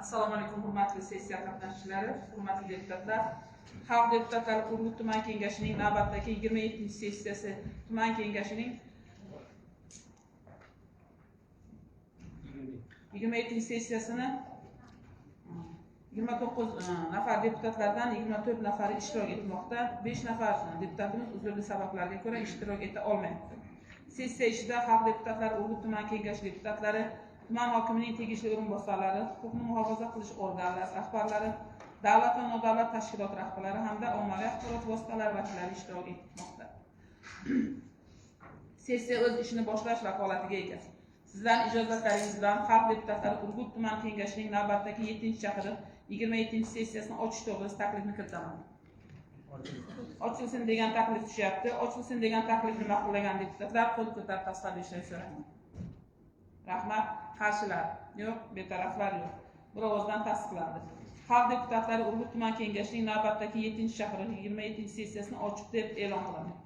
Assalomu alaykum, hurmatli sessiya qatnashchilari, hurmatli deputatlar. Xalq deputatlari Urgut tuman kengashining navbatdagi 27-sessiyasi tuman kengashining 27-sessiyasini 29 nafar deputatlardan 24 nafari ishtirok etmoqda. 5 nafar deputatimiz uzrli sabablarga ko'ra ishtirok eta olmayapti. Sessiya ishida xalq deputatlari, Urgut tuman kengashi deputatlari, tuman hokimining tegishli o'rinbosarlari, huquqni muhofaza qilish organlari rahbarlari, davlat va nodavlat tashkilot rahbarlari hamda ommaviy axborot vositalari vakillari ishtirok etmoqda. Sessiya o'z ishini boshlash vakolatiga ega. Sizlarning ijozatlaringiz bilan xalq deputatlari Urgut tuman kengashining navbatdagi 7-chaqiriq 27-sessiyasini ochish to'g'risida taklifni kiritaman. Ochilsin degan taklif tushyapti. Ochilsin degan taklifni ma'qullagan deputatlar qo'l ko'tarib tasdiqlashni so'rayman. Rahmat. Qarshilar yo'q, betaraflar yo'q. Bir ovozdan tasdiqlandi. Xalq deputatlari Urgut tuman kengashining navbatdagi 7-chaqiriq 27-sessiyasini ochiq deb e'lon qilaman.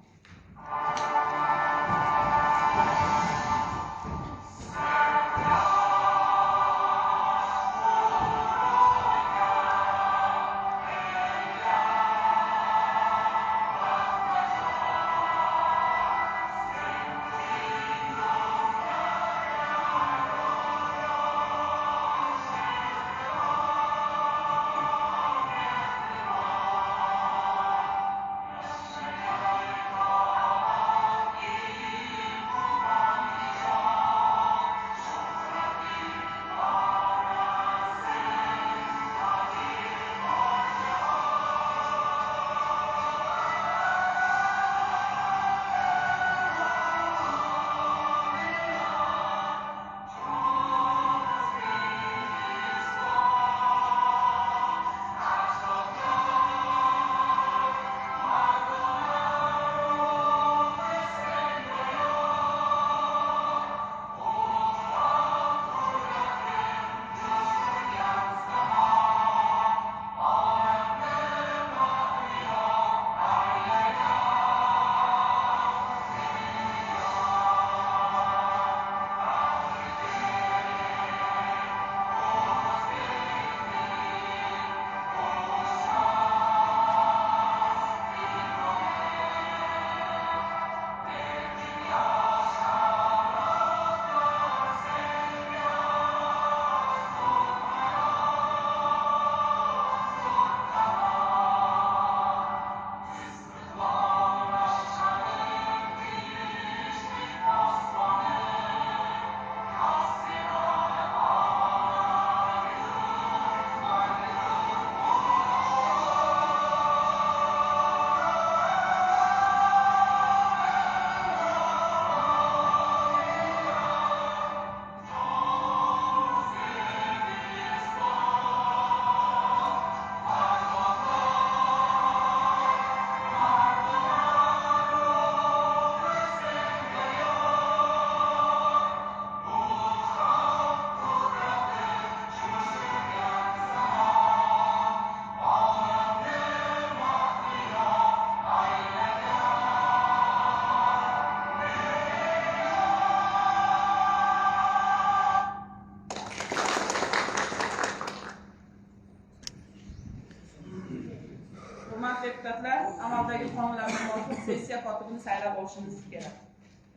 Deputatlar, amaldagi qonunlarga muvofiq sessiya kotibini saylab olishimiz kerak.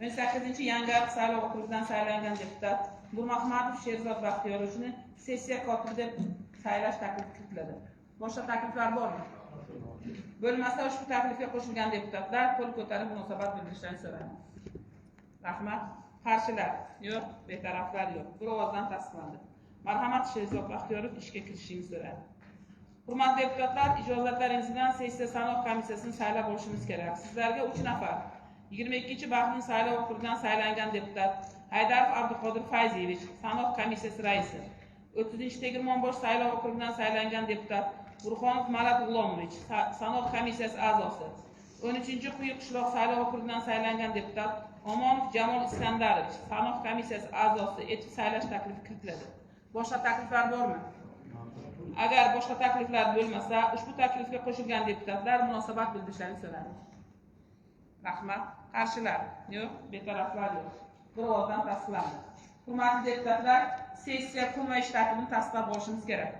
18-Yangi saylov okrugidan saylangan deputat Nurmahmadov Sherzod Baxtiyorovni sessiya kotibi deb saylash taklifi kiritiladi. Boshqa takliflar bormi? Bo'lmasa ushbu taklifga qo'shilgan deputatlar qo'l ko'tarib munosabat bildirishlarini so'rayman. Rahmat. Qarshilar yo'q, betaraflar yo'q. Bir ovozdan tasdiqlandi. Marhamat, Sherzod Baxtiyorov ishga kirishingizni so'rayman. Hurmatli deputatlar, ijozatlaringiz bilan sessiya sanoq komissiyasini saylab olishimiz kerak. Sizlarga 3 nafar 22-Baxtning saylov okrugidan saylangan deputat Haydarov Abduqodir Fayziyevich sanoq komissiyasi raisi, 30-Tegirmonbosh saylov okrugidan saylangan deputat Burxonov Marat G'ulomovich sanoq komissiyasi a'zosi, 13-Quyi qishloq saylov okrugidan saylangan deputat Omonov Jamol Iskandarovich sanoq komissiyasi a'zosi etib saylash taklifi kiritiladi. Boshqa takliflar bormi? Agar boshqa takliflar bo'lmasa, ushbu taklifga qo'shilgan deputatlar munosabat bildirishlarini so'raymiz. Rahmat. Qarshilar yo'q, betaraflar yo'q. Bir ovozdan tasdiqlandi. Hurmatli deputatlar, sessiya kun va ish tartibini tasdiqlab olishimiz kerak.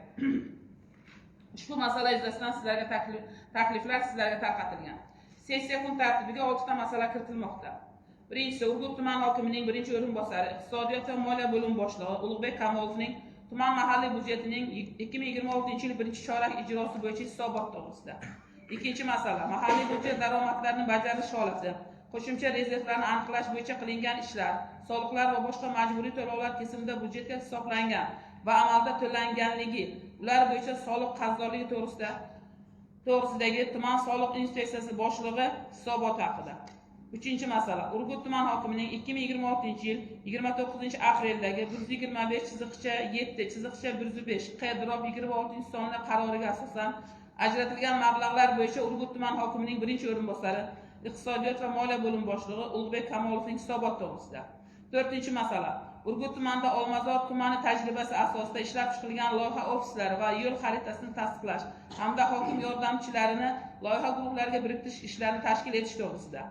Ushbu masala yuzasidan sizlarga takliflar sizlarga tarqatilgan. Sessiya kun tartibiga 6 ta masala kiritilmoqda. Birinchisi, Urgut tuman hokimining birinchi o'rinbosari, iqtisodiyot va moliya bo'lim boshlig'i Ulug'bek Kamolovning tuman mahalliy byudjetining 2026-yil birinchi chorak ijrosi bo'yicha hisobot to'g'risida. Ikkinchi masala, mahalliy byudjet daromadlarini bajarish holati, qo'shimcha rezervlarni aniqlash bo'yicha qilingan ishlar, soliqlar va boshqa majburiy to'lovlar kesimida byudjetga hisoblangan va amalda to'langanligi, ular bo'yicha soliq qarzdorligi to'g'risidagi tuman soliq inspeksiyasi boshlig'i hisoboti haqida. Uchinchi masala, Urgut tuman hokimining 2026-yil 29-apreldagi 125.7.105 Q-26 sonli qaroriga asosan ajratilgan mablag'lar bo'yicha Urgut tuman hokimining birinchi o'rinbosari, iqtisodiyot va moliya bo'lim boshlig'i Ulug'bek Kamolovning hisobot to'g'risida. To'rtinchi masala, Urgut tumanida Olmazor tumani tajribasi asosida ishlab chiqilgan loyiha ofislari va yo'l xaritasini tasdiqlash hamda hokim yordamchilarini loyiha guruhlariga biriktish ishlarini tashkil etish to'g'risida.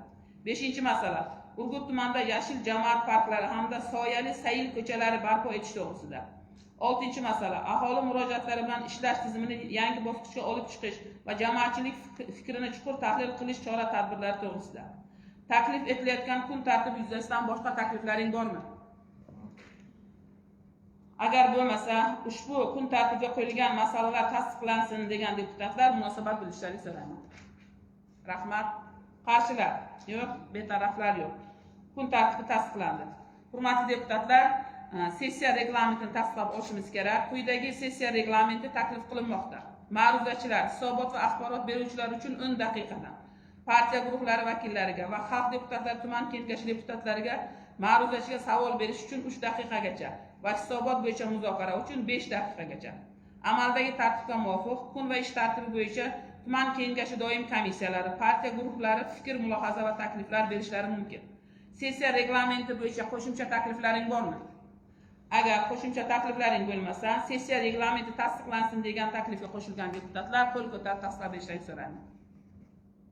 Beshinchi masala, Urgut tumanida yashil jamoat parklari hamda soyali sayil ko'chalari barpo etish to'g'risida. Oltinchi masala, aholi murojaatlari bilan ishlash tizimini yangi bosqichga olib chiqish va jamoatchilik fikrini chuqur tahlil qilish chora-tadbirlari to'g'risida. Taklif etilayotgan kun tartibi yuzasidan boshqa takliflaring bormi? Agar bo'lmasa, ushbu kun tartibiga qo'yilgan masalalar tasdiqlansin degan deputatlar munosabat bilishlarini so'rayman. Rahmat. Qarshilar yo'q, betaraflar yo'q. Kun tartibi tasdiqlandi. Hurmatli deputatlar, sessiya reglamentini tasdiqlab olishimiz kerak. Quyidagi sessiya reglamenti taklif qilinmoqda. Ma'ruzachilar, hisobot va axborot beruvchilar uchun 10 daqiqadan, partiya guruhlari vakillariga va xalq deputatlari tuman kengashi deputatlariga ma'ruzachiga savol berish uchun 3 daqiqagacha va hisobot bo'yicha muzokara uchun 5 daqiqagacha. Amaldagi tartibga muvofiq kun va ish tartibi bo'yicha tuman kengashi doim komissiyalari, partiya guruhlari fikr, mulohaza va takliflar berishlari mumkin. Sessiya reglamenti bo'yicha qo'shimcha takliflaring bormi? Agar qo'shimcha takliflaring bo'lmasa, sessiya reglamenti tasdiqlansin degan taklifga qo'shilgan deputatlar qo'l ko'tarib tasdiqlab berishlarini so'rayman.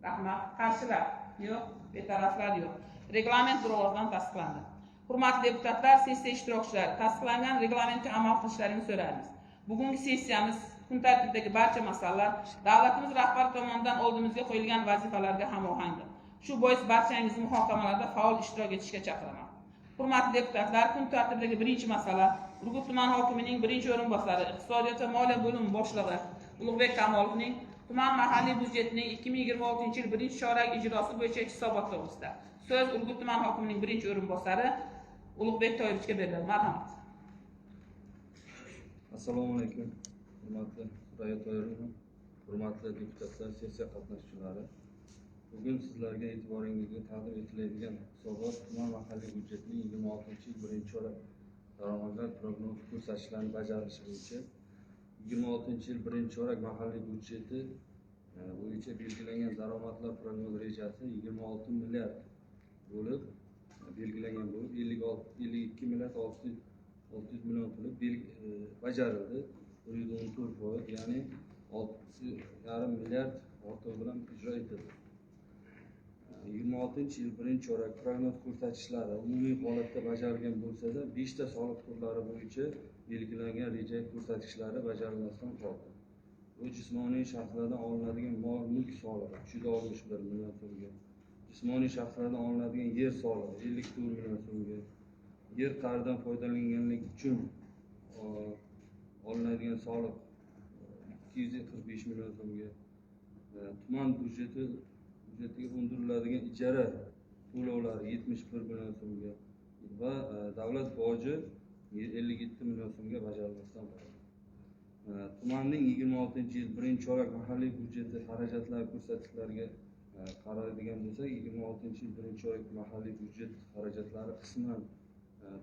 Rahmat. Qarshilar yo'q, betaraflar yo'q. Reglament bir ovozdan tasdiqlandi. Hurmatli deputatlar, sessiya ishtirokchilari, tasdiqlangan reglamentga amal qilishlarini so'raymiz. Bugungi sessiyamiz kun tartibidagi barcha masalalar davlatimiz rahbari tomonidan oldimizga qo'yilgan vazifalarga hamohangdir. Shu bois barchangizni muhokamalarda faol ishtirok etishga chaqiraman. Hurmatli deputatlar, kun tartibidagi birinchi masala Urgut tuman hokimining birinchi o'rinbosari, iqtisodiyot va moliya bo'lim boshlig'i Ulug'bek Kamolovning tuman mahalliy byudjetining 2026-yil birinchi chorak ijrosi bo'yicha hisobot to'g'risida. So'z Urgut tuman hokimining birinchi o'rinbosari Ulug'bek Toyirichga beriladi. Marhamat. Assalomu alaykum. Hurmatli Surayyo Toyirov, hurmatli deputatlar, sessiya qatnashchilari. Bugun sizlarga e'tiboringizga taqdim etiladigan hisobot tuman mahalliy byudjetining 26-yil birinchi chorak daromadlar prognoz ko'rsatkichlarini bajarilishi bo'yicha 26-yil birinchi chorak mahalliy byudjeti bo'yicha belgilangan daromadlar prognoz rejasi 26 milliard bo'lib belgilangan bo'lib 52 milliard 600 million puli bajarildi. 114%, ya'ni 6,5 milliard ortiq bilan ijro etildi. 26-yil birinchi chorak prognoz ko'rsatkichlari umumiy holatda bajarilgan bo'lsa-da, 5 ta soliq turlari bo'yicha belgilangan reja ko'rsatkichlari bajarilmasdan qoldi. Bu jismoniy shaxslardan olinadigan mol-mulk solig'i 361 million so'mga, jismoniy shaxslardan olinadigan yer solig'i 54 million so'mga, yer qa'ridan foydalanganlik uchun olinadigan soliq 245 million so'mga, tuman byudjetiga undiriladigan ijara to'lovlari 71 million so'mga va davlat boji 57 million so'mga bajarilmasdan qoldi. Tumanning 26-yil birinchi chorak mahalliy byudjeti xarajatlari ko'rsatkichlariga qaraydigan bo'lsak, 26-yil birinchi chorak mahalliy byudjet xarajatlari qisman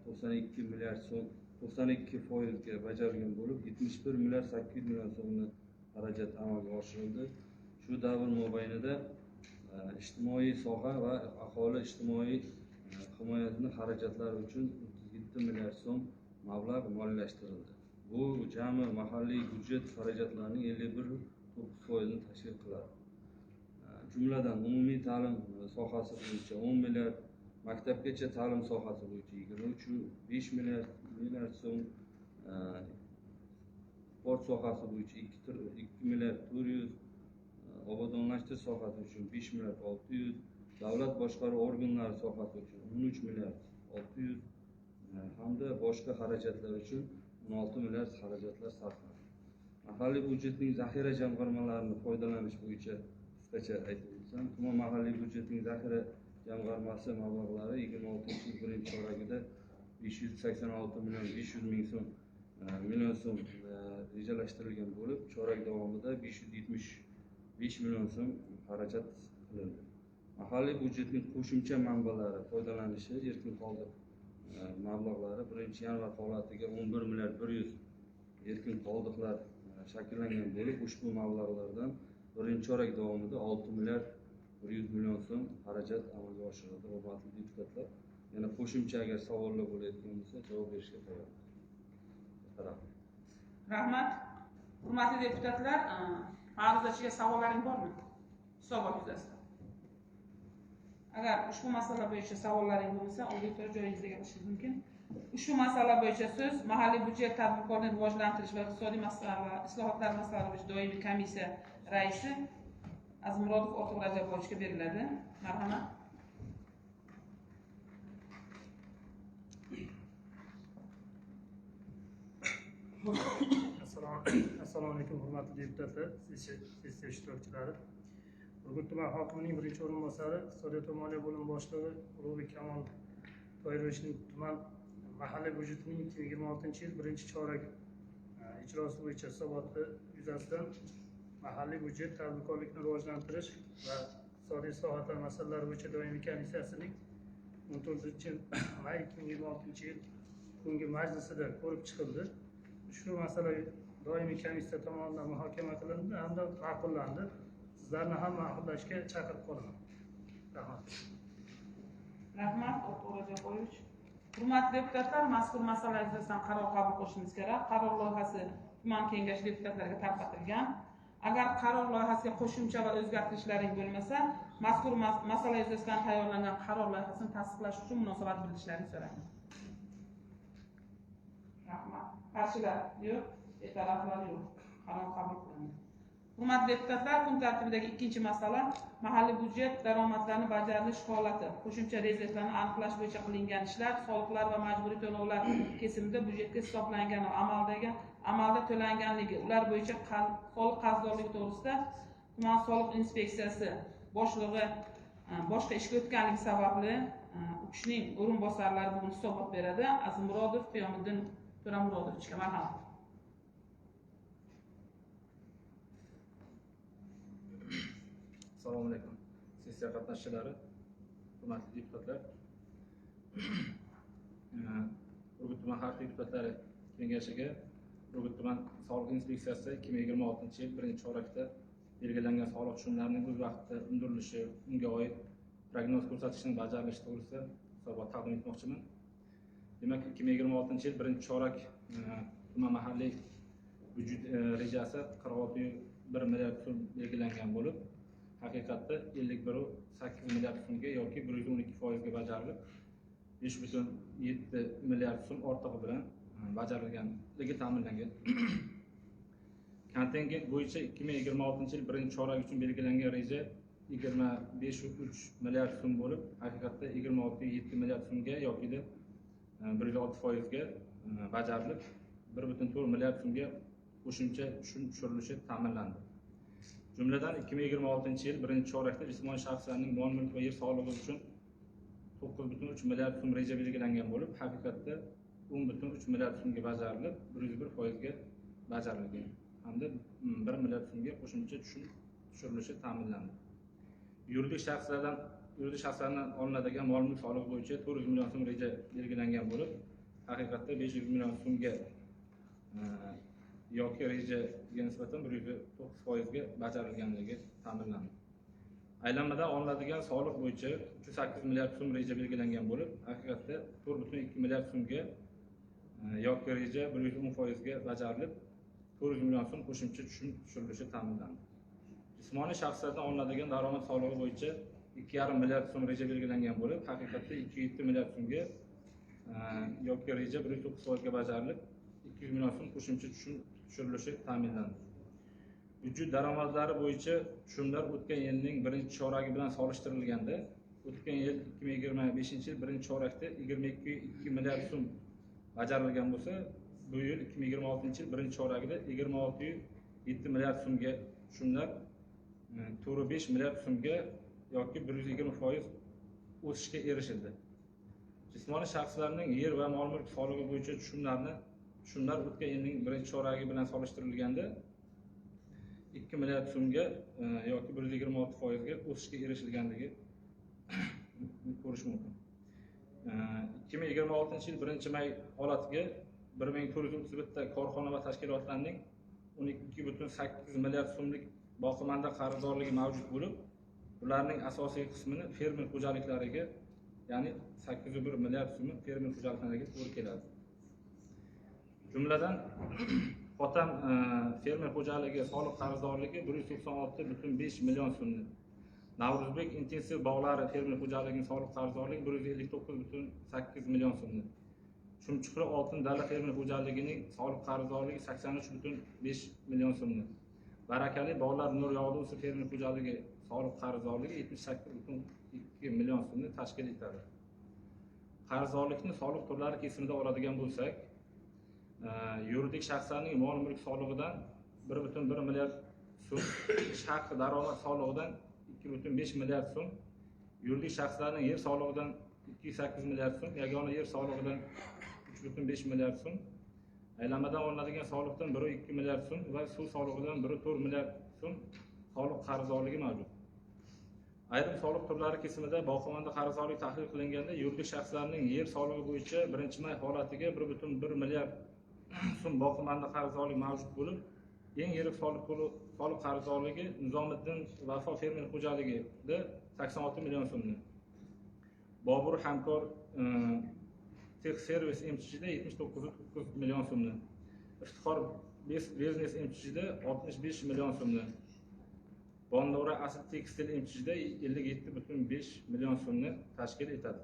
92 milliard so'm 92% ga bajarilgan bo'lib, 71 milliard 800 million so'mni xarajat amalga oshirildi. Shu davr mobaynida ijtimoiy soha va aholi ijtimoiy himoyasini xarajatlari uchun 37 milliard so'm mablag' moliyalashtirildi. Bu jami mahalliy byudjet xarajatlarining 51.9% ni tashkil qiladi. Jumladan umumiy ta'lim sohasi bo'yicha 10 milliard, maktabgacha ta'lim sohasi bo'yicha 23,5 milliard so'm, sport sohasi bo'yicha 2 milliard 400, obodonlashtirish sohasi uchun 5 milliard 600, davlat boshqaruv organlari sohasi uchun 13 milliard 600 hamda boshqa xarajatlar uchun 16 milliard xarajatlar sarflanadi. Mahalliy byudjetning zaxira jamg'armalarini foydalanish bo'yicha qisqacha aytib o'tsam, tuman mahalliy byudjetning zaxira jamg'armasi mablag'lari 26-yil birinchi choragida 586 million 500 ming so'm rejalashtirilgan bo'lib, chorak davomida 575 million so'm xarajat qilindi. Mahalliy byudjetning qo'shimcha manbalari foydalanishi erkin qoldiq mablag'lari 1-yanvar holatiga 11 milliard 100 erkin qoldiqlar shakllangan bo'lib, ushbu mablag'lardan birinchi chorak davomida 6 milliard 100 million so'm xarajat amalga oshirildi. Hurmatli deputatlar, yana qo'shimcha agar savollar bo'layotgan bo'lsa javob berishga tayyorman. Rahmat. Hurmatli deputatlar, ma'ruzachiga savollaring bormi? Hisobot yuzasidan. Agar ushbu masala bo'yicha savollaring bo'lsa, oldinroq joyingizga kelishingiz mumkin. Ushbu masala bo'yicha so'z mahalliy byudjet tadbirkorlikni rivojlantirish va iqtisodiy islohotlar masalalari bo'yicha doimiy komissiya raisi Azimrodov Ortiq Rajabovichga beriladi. Marhamat. Assalomu alaykum hurmatli deputatlar, sessiya ishtirokchilari. Urgut tuman hokimining birinchi o'rinbosari, iqtisodiyot va moliya bo'limi boshlig'i Ulug'bek Kamol To'yrovichning tuman mahalliy byudjetining 2026-yil birinchi chorak ijrosi bo'yicha hisoboti yuzasidan mahalliy byudjet tadbirkorlikni rivojlantirish va iqtisodiy islohotlar masalalari bo'yicha doimiy komissiyasining 14-may 2026-yil kungi majlisida ko'rib chiqildi. Ushbu masala doimiy komissiya tomonidan muhokama qilindi hamda ma'qullandi. Sizlarni ham ma'qullashga chaqirib qolaman. Rahmat. Rahmat, Ortiq Rajabovich. Hurmatli deputatlar, mazkur masala yuzasidan qaror qabul qilishimiz kerak. Qaror loyihasi tuman kengashi deputatlarga tarqatilgan. Agar qaror loyihasiga qo'shimcha va o'zgartirishlaring bo'lmasa, mazkur masala yuzasidan tayyorlangan qaror loyihasini tasdiqlash uchun munosabat bildirishlarini so'rayman. Rahmat. Qarshilar yo'q, betaraflar yo'q. Qaror qabul qilindi. Hurmatli deputatlar, kun tartibidagi ikkinchi masala mahalliy byudjet daromadlarini bajarilish holati, qo'shimcha rezervlarni aniqlash bo'yicha qilingan ishlar, soliqlar va majburiy to'lovlar kesimida byudjetga hisoblangan va amalda to'langanligi, ular bo'yicha soliq qarzdorligi to'g'risida tuman soliq inspeksiyasi boshlig'i boshqa ishga o'tganligi sababli u kishining o'rinbosarlari bugun hisobot beradi. Azimrodov Qiyomiddin To'ramurodovichga marhamat. Assalomu alaykum. Sessiya qatnashchilari, hurmatli deputatlar. Urgut tuman xalq deputatlari kengashiga Urgut tuman soliq inspeksiyasi 2026-yil birinchi chorakda belgilangan soliq tushumlarining o'z vaqtida undirilishi, unga oid prognoz ko'rsatishning bajarilishi to'g'risida hisobot taqdim etmoqchiman. Demak, 2026-yil birinchi chorak tuman mahalliy byudjet rejasi 46,1 milliard so'm belgilangan bo'lib, haqiqatda 51,8 milliard so'mga yoki 112% ga bajarilib, 5,7 milliard so'm ortig'i bilan bajarilganligi ta'minlangan. Kontingent bo'yicha 2026-yil birinchi chorak uchun belgilangan reja 25,3 milliard so'm bo'lib, haqiqatda 26,7 milliard so'mga yoki 106% ga bajarilib, 1,4 milliard so'mga qo'shimcha tushum tushirilishi ta'minlandi. Jumladan 2026-yil birinchi chorakda jismoniy shaxslarning mol mulk va yer solig'i uchun 9,3 milliard so'm reja belgilangan bo'lib, haqiqatda 10,3 milliard so'mga bajarilib, 101% ga bajarilgan hamda 1 milliard so'mga qo'shimcha tushum tushirilishi ta'minlandi. Yuridik shaxslardan olinadigan mol mulk solig'i bo'yicha 400 million so'm reja belgilangan bo'lib, haqiqatda 500 million so'mga yoki rejaga nisbatan 109% ga bajarilganligi ta'minlandi. Aylanmadan olinadigan soliq bo'yicha 308 milliard so'm reja belgilangan bo'lib, haqiqatda 4,2 milliard so'mga yoki reja 110% ga bajarilib, 400 million so'm qo'shimcha tushum tushirilishi ta'minlandi. Jismoniy shaxslardan olinadigan daromad solig'i bo'yicha 2,5 milliard so'm reja belgilangan bo'lib, haqiqatda 2,7 milliard so'mga yoki reja 109% ga bajarilib, 200 million so'm qo'shimcha tushum tushirilishi ta'minlandi. Byudjet daromadlari bo'yicha tushumlar o'tgan yilning birinchi choragi bilan solishtirilganda, o'tgan yil 2025-yil birinchi chorakda 22,2 milliard so'm bajarilgan bo'lsa, bu yil 2026-yil birinchi choragida 26,7 milliard so'mga tushumlar 4,5 milliard so'mga yoki 120% o'sishga erishildi. Jismoniy shaxslarning yer va mol-mulk solig'i bo'yicha tushumlar o'tgan yilning birinchi choragi bilan solishtirilganda 2 milliard so'mga yoki 126% ga o'sishga erishilganligi ko'rish mumkin. 2026-yil 1-may holatiga 1431 ta korxona va tashkilotlarning 12,8 milliard so'mlik boqimanda qarzdorligi mavjud bo'lib, ularning asosiy qismini fermer xo'jaliklariga, ya'ni 8,1 milliard so'mi fermer xo'jaliklariga to'g'ri keladi. Jumladan Xotam fermer xo'jaligi soliq qarzdorligi 196,5 million so'mni. Navruzbek intensiv bog'lari fermer xo'jaligining soliq qarzdorligi 159,8 million so'mni. Chumchuqli oltin dala fermer xo'jaligining soliq qarzdorligi 83,5 million so'mni. Barakali bog'lar Nur Yog'dusi fermer xo'jaligi soliq qarzdorligi 78,2 million so'mni tashkil etadi. Qarzdorlikni soliq turlari kesimida oladigan bo'lsak, yuridik shaxslarning mol-mulk solig'idan 1,1 milliard so'm, ish haqqi daromad solig'idan 2,5 milliard so'm, yuridik shaxslarning yer solig'idan 2,8 milliard so'm, yagona yer solig'idan 3,5 milliard so'm, aylamadan olinadigan soliqdan 1,2 milliard so'm va suv solig'idan 1,4 milliard so'm soliq qarzdorligi mavjud. Ayrim soliq turlari kesimida boqimanda qarzdorlik tahlil qilinganda, yuridik shaxslarning yer solig'i bo'yicha 1-may holatiga 1,1 milliard so'm boqimanda qarzdorlik mavjud bo'lib, eng yirik soliq qarzdorligi Nizomiddin Vafo fermer xo'jaligida 86 million so'mni. Bobur Hamkor Tex Service MCH'da 79,9 million so'mni. Iftixor Business MCH'da 65 million so'mni. Bondora Asl Tekstil MCH'da 57,5 million so'mni tashkil etadi.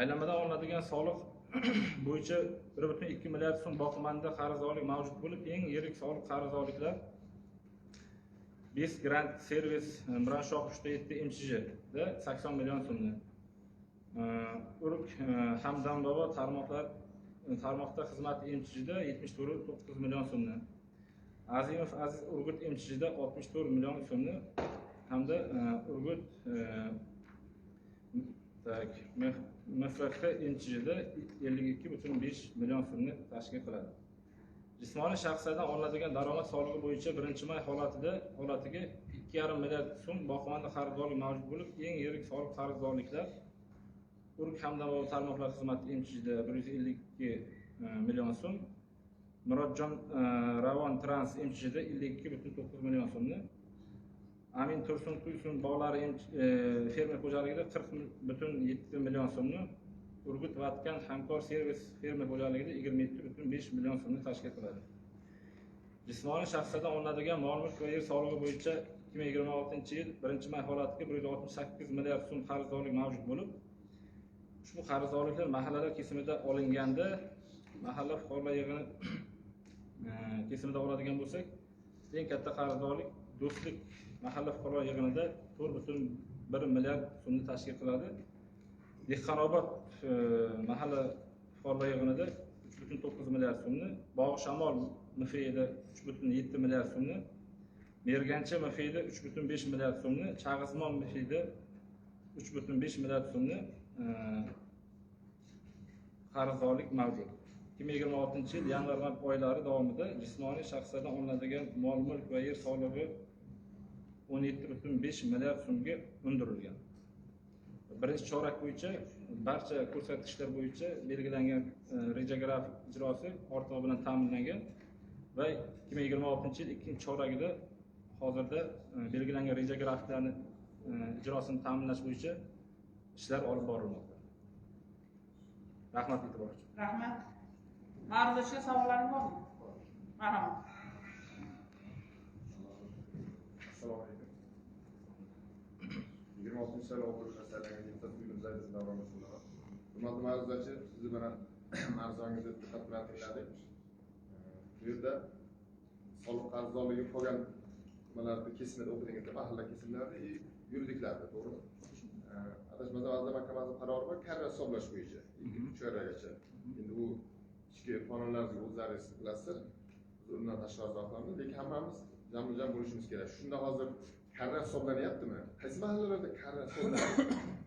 Aylamadan olinadigan soliq bo'yicha 1,2 milliard so'm boqimanda qarzdorlik mavjud bo'lib, eng yirik soliq qarzdorliklar Best Grand Service Miranshah 3.7 MCH'da 80 million so'mni. Uruk Hamdam Bobo tarmoqda xizmat MCH'da 74,9 million so'mni. Azimov Aziz Urgut MCH'da 64 million so'mni hamda Urgut MFX MCH'da 52,5 million so'mni tashkil qiladi. Jismoniy shaxslardan olinadigan daromad solig'i bo'yicha 1-may holatiga 2,5 milliard so'm boqimanda qarzdorlik mavjud bo'lib, eng yirik soliq qarzdorliklar Urug Hamdamov tarmoqlar xizmati MCH'da 152 million so'm, Murodjon Ravon Trans MCH'da 52,9 million so'mni, Amin Tursun Tuysun bog'lari fermer xo'jaligida 40,7 million so'mni, Urgut Vatkan Hamkor Servis fermer xo'jaligida 27,5 million so'mni tashkil qiladi. Jismoniy shaxslardan olinadigan mol-mulk va yer solig'i bo'yicha 2026-yil 1-may holatiga 168 milliard so'm qarzdorlik mavjud bo'lib, ushbu qarzdorliklar mahallalar kesimida olinganda, mahalla fuqarolar yig'ini kesimida oladigan bo'lsak, eng katta qarzdorlik Do'stlik mahalla fuqarolar yig'inida 4,1 milliard so'mni tashkil qiladi. Dehqonobod mahalla fuqarolar yig'inida 3,9 milliard so'mni, Bog' Shamol MFI'da 3,7 milliard so'mni, Merganchi MFI'da 3,5 milliard so'mni, Chag'izmon MFI'da 3,5 milliard so'mni qarzdorlik mavjud. 2026-yil yanvar oylari davomida jismoniy shaxslardan olinadigan mol-mulk va yer solig'i 17,5 milliard so'mga undirilgan. Birinchi chorak bo'yicha barcha ko'rsatkichlar bo'yicha belgilangan reja grafik ijrosi ortig'i bilan ta'minlangan va 2026-yil ikkinchi choragida hozirda belgilangan reja grafiklarni ijrosini ta'minlash bo'yicha ishlar olib borilmoqda. Rahmat e'tibor uchun. Rahmat. Ma'ruzasiga savollaringiz bormi? Marhamat. Assalomu alaykum. 26-yil oxirida saylangan deputat Gulzayda Davron Rasulova. Hurmatli ma'ruzachi, sizni bilan ma'ruzangizni diqqat bilan tingladik. bu yerda soliq qarzdorligi qolgan nimalarda kesimlarda o'qitingizda mahalla kesimlarda yuridiklarda, to'g'rimi? Adashmasam Adliya mahkamasi qarori bor, karra hisoblash bo'yicha 2,5 karragacha. Endi u ichki qonunlarga o'zlaringiz bilasizlar, biz undan tashqari izohlaymiz, lekin hammamiz jam bo'lishimiz kerak. Shunda hozir karra hisoblanyaptimi? Qaysi mahallalarda karra hisoblanadi?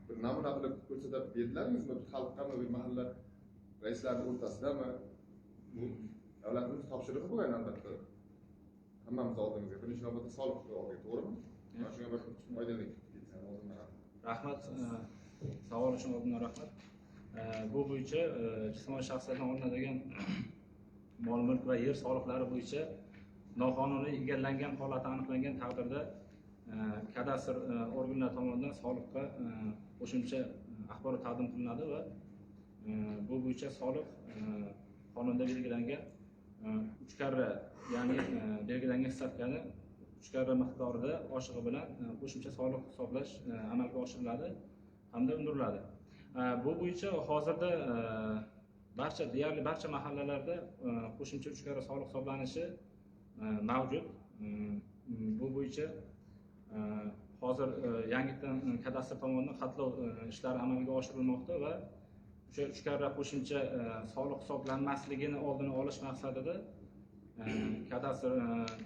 Bir namuna qilib ko'rsatib berdilaringizmi xalqqa, bir mahalla raislarning o'rtasidami? Bu davlatimiz topshirig'i bo'lgan albatta. Hammamiz oldimizga, birinchi navbatda soliq oldik, to'g'rimi? Mana shunga bir oydinlik keltirsan oldindan. Rahmat, savol uchun oldindan rahmat. Bu bo'yicha jismoniy shaxslardan olinadigan mol mulk va yer soliqlari bo'yicha noqonuniy egallangan holati aniqlangan taqdirda kadastr organlari tomonidan soliqqa qo'shimcha axborot taqdim qilinadi va bu bo'yicha soliq qonunda belgilangan 3 karra, ya'ni belgilangan stavkani 3 karra miqdorida oshig'i bilan qo'shimcha soliq hisoblash amalga oshiriladi hamda undiriladi. Bu bo'yicha hozirda deyarli barcha mahallalarda qo'shimcha 3 karra soliq hisoblanishi mavjud. Bu bo'yicha hozir yangidan kadastr tomonidan xatlov ishlari amalga oshirilmoqda va o'sha 3 karra qo'shimcha soliq hisoblanmasligini oldini olish maqsadida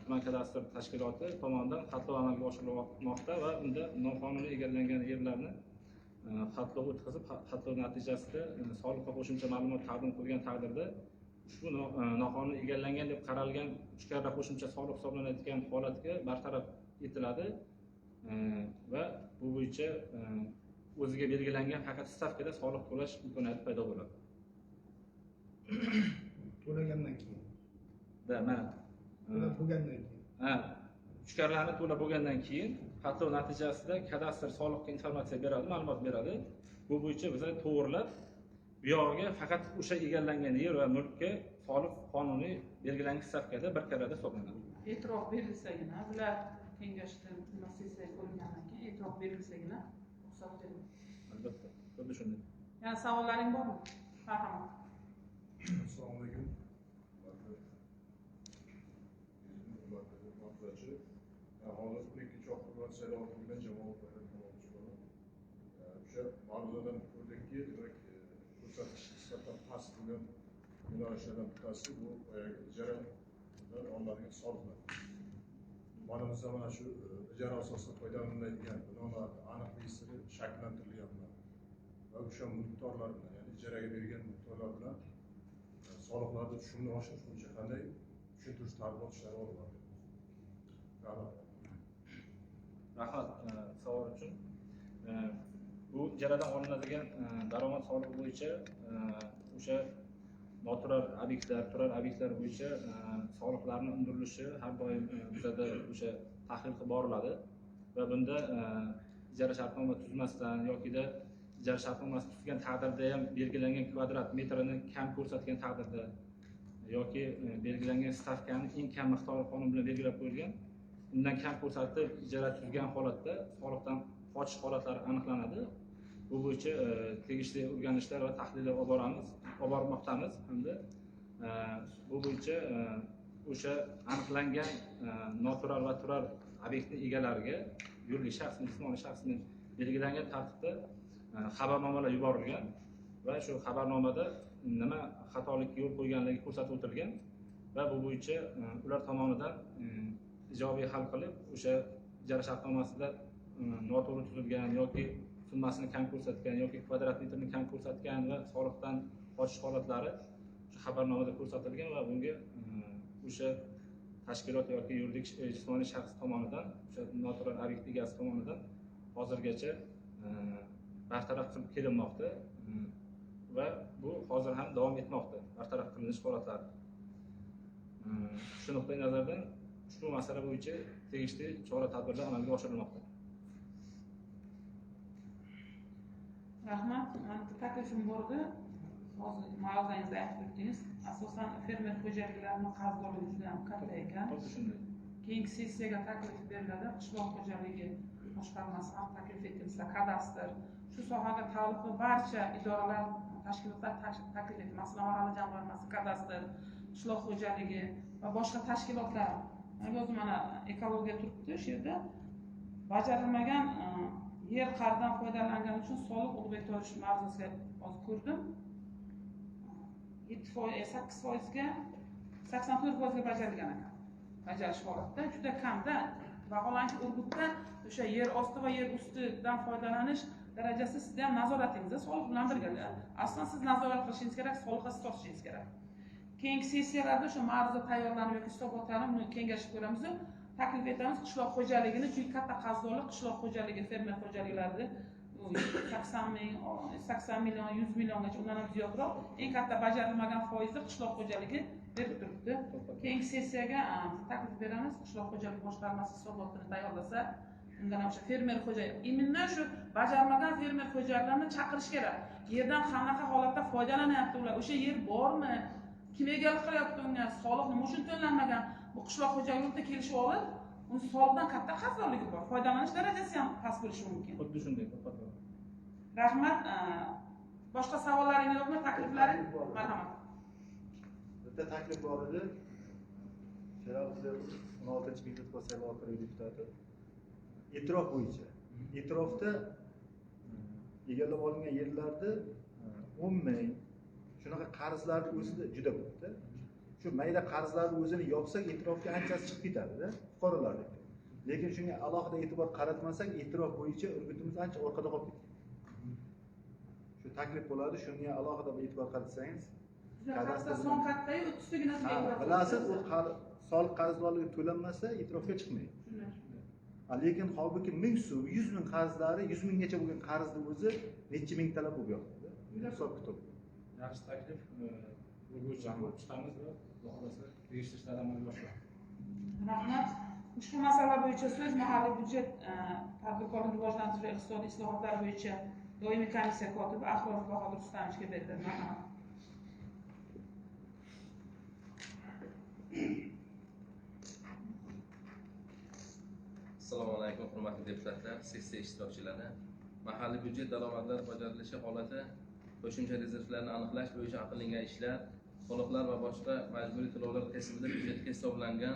tuman kadastr tashkiloti tomonidan xatlov amalga oshirilmoqda va unda noqonuniy egallangan yerlarni xatlov o'tkazib, xatlov natijasida soliqqa qo'shimcha ma'lumot taqdim qilgan taqdirda ushbu noqonuniy egallangan deb qaralgan 3 karra qo'shimcha soliq hisoblanayotgan holatga bartaraf etiladi va bu bo'yicha o'ziga belgilangan faqat stavkada soliq to'lash imkoniyati paydo bo'ladi. To'lagandan keyin. Mana To'lab bo'lgandan keyin. 3 karrani to'lab bo'lgandan keyin xatlov natijasida kadastr soliqqa informatsiya beradi, ma'lumot beradi. Bu bo'yicha biz to'g'rilab bu yog'iga faqat o'sha egallangan yer va mulkka soliq qonuniy belgilangan stavkada bir karrada hisoblanadi. E'tirof berilsagina, bular kengashdan sessiya ko'rilgandan keyin e'tirof berilsagina ruxsat beriladi. Albatta, xuddi shunday. Yani savollaring bormi? Marhamat. Assalomu alaykum. Hozir 12 oktobr saylovi bilan jamoat o'sha mavzudan ko'rdikki, demak, ko'rsatish nisbatan past bo'lgan yo'nalishlardan bittasi bu ijaradan olinadigan soliqlar. Manimizda mana shu ijara asosida foydalaniladigan binolar aniq reyestri shakllantirilgan va o'sha mulkdorlar bilan, ya'ni ijaraga bergan mulkdorlar bilan soliqlarni tushumni oshirish bo'yicha qanday tushuntirish targ'ibot ishlari olib boriladi? Rahmat savol uchun. Bu ijaradan olinadigan daromad solig'i bo'yicha o'sha noturar obyektlar, turar obyektlar bo'yicha soliqlarning undirilishi har doim bizada o'sha tahlil qilib boriladi va bunda ijara shartnoma tuzmasdan yokida ijara shartnomasi tuzgan taqdirda ham belgilangan kvadrat metrini kam ko'rsatgan taqdirda yoki belgilangan stavkani eng kam miqdori qonun bilan belgilab qo'yilgan, undan kam ko'rsatib ijara tuzgan holatda soliqdan qochish holatlari aniqlanadi. Bu bo'yicha tegishli o'rganishlar va tahlillar olib bormoqdamiz hamda bu bo'yicha o'sha aniqlangan noturar va turar obyektni egalariga yuridik shaxsni, jismoniy shaxsni belgilangan tartibda xabarnomalar yuborilgan va shu xabarnomada nima xatolikka yo'l qo'yganligi ko'rsatib o'tilgan va bu bo'yicha ular tomonidan ijobiy hal qilib o'sha ijara shartnomasida noto'g'ri tuzilgan yoki summasini kam ko'rsatgan yoki kvadrat metrini kam ko'rsatgan va soliqdan qochish holatlari o'sha xabarnomada ko'rsatilgan va bunga o'sha tashkilot yoki yuridik jismoniy shaxs tomonidan o'sha noturar obyekt egasi tomonidan hozirgacha bartaraf qilib kelinmoqda va bu hozir ham davom etmoqda bartaraf qilinish holatlari. Shu nuqtai nazardan ushbu masala bo'yicha tegishli chora-tadbirlar amalga oshirilmoqda. Rahmat. Mani taklifim bor edi. Hozir ma'ruzangizda aytib o'tdingiz. Asosan fermer xo'jaliklarini qarzdorligi juda ham katta ekan. Xuddi shunday. Keyingi sessiyaga taklif beriladi. Qishloq xo'jaligi boshqarmasi ham taklif etdingizlar, kadastr. Shu sohaga taalluqli barcha idoralar, tashkilotlar taklif etdi. Masalan, mahalla jamg'armasi, kadastr, qishloq xo'jaligi, va boshqa tashkilotlar, o'zi mana ekologiya turibdi shu yerda bajarilmagan yer qa'ridan foydalangani uchun soliq ulug'bek to'lash mavzusiga hozir ko'rdim. 8%ga 84% bajarilgan ekan. Bajarish holatda juda kamda. Vaholanki Urgutda o'sha yer osti va yer ustidan foydalanish darajasi sizda ham nazoratingizda soliq bilan birga. Aslida siz nazorat qilishingiz kerak, soliqqa tortishingiz kerak. Keyingi sessiyalarda o'sha ma'ruza tayyorlanib yoki hisobotlarni buni kengashib ko'ramiz. Taklif etamiz qishloq xo'jaligini, chunki katta qarzdorlik qishloq xo'jaligi, fermer xo'jaliklarida 80 million, 100 milliongacha undan ham ziyodroq eng katta bajarilmagan foizni qishloq xo'jaligi berib turibdi. Keyingi sessiyaga taklif beramiz, qishloq xo'jaligi boshqarmasi hisobotini tayyorlasa, undan o'sha fermer xo'jalik, imенно shu bajarmagan fermer xo'jaliklarni chaqirish kerak. Yerdan qanaqa holatda foydalanyapti ular, o'sha yer bormi, kim egalik qilyapti unga, soliq nima uchun to'lanmagan, bu qishloq xo'jalikda kelishib olib, uni soliqdan katta qarzdorligi bor, foydalanish darajasi ham past bo'lishi mumkin. Xuddi shunday. Rahmat. Boshqa savollaringiz yo'qmi, takliflaring? Marhamat. Bitta taklif bor edi. Sherali Qizilqizov 16-Mingbutkul saylov oxirgi deputati. E'tirof bo'yicha. E'tirofda egallab olingan yerlarda 10 ming shunaqa qarzlarni o'zida juda ko'pda. Shu mayda qarzlarni o'zini yopsak, e'tirofga anchasi chiqib ketadi-da fuqarolarga. Lekin shunga alohida e'tibor qaratmasak, e'tirof bo'yicha Urgutimiz ancha orqada qolib ketgan. Shu taklif bo'ladi, shunga alohida e'tibor qaratsangiz. Kadastr son kattayu ustiga bilasiz, u soliq qarzdorligi to'lanmasa e'tirofga chiqmaydi. Lekin holbuki 1000 so'm, 100 ming qarzlari, 100 minggacha bo'lgan qarzni o'zi necha mingtalab bo'lib yotadi. Hisob kitob. Yaxshi taklif. O'rgutdan chiqamiz va xohlasa tegishli ishlarni amalga oshiramiz. Rahmat. Ushbu masala bo'yicha so'z mahalliy byudjet tadbirkorlik rivojlantirish va iqtisodiy islohotlar bo'yicha doimiy komissiya kotibi Axloq Bahodir Rustamovga beriladi. Marhamat. Assalomu alaykum, hurmatli deputatlar, sessiya ishtirokchilari. Mahalliy byudjet daromadlari bajarilishi holati, qo'shimcha rezervlarni aniqlash bo'yicha qilingan ishlar, soliqlar va boshqa majburiy to'lovlar kesimida byudjetga hisoblangan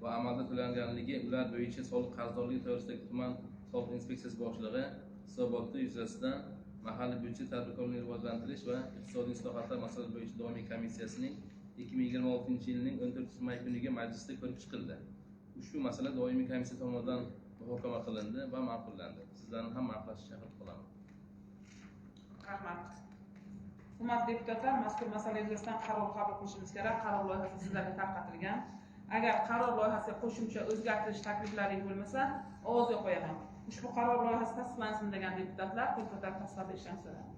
va amalda to'langanligi, ular bo'yicha soliq qarzdorligi to'g'risidagi tuman soliq inspeksiyasi boshlig'i hisoboti yuzasidan mahalliy byudjet tadbirkorlikni rivojlantirish va iqtisodiy islohotlar masalalari bo'yicha doimiy komissiyasining 2026-yilning 14 may kuniga majlisda ko'rib chiqildi. Ushbu masala doimiy komissiya tomonidan muhokama qilindi va ma'qullandi. Sizlarni ham ma'qullashga chaqirib qolaman. Rahmat. Hurmatli deputatlar, mazkur masala yuzasidan qaror qabul qilishimiz kerak. Qaror loyihasi sizlarga tarqatilgan. Agar qaror loyihasiga qo'shimcha o'zgartirish takliflaring bo'lmasa, ovozga qo'yaman. Ushbu qaror loyihasi tasdiqlansin degan deputatlar qo'l ko'tarib tasdiqlab so'rayman.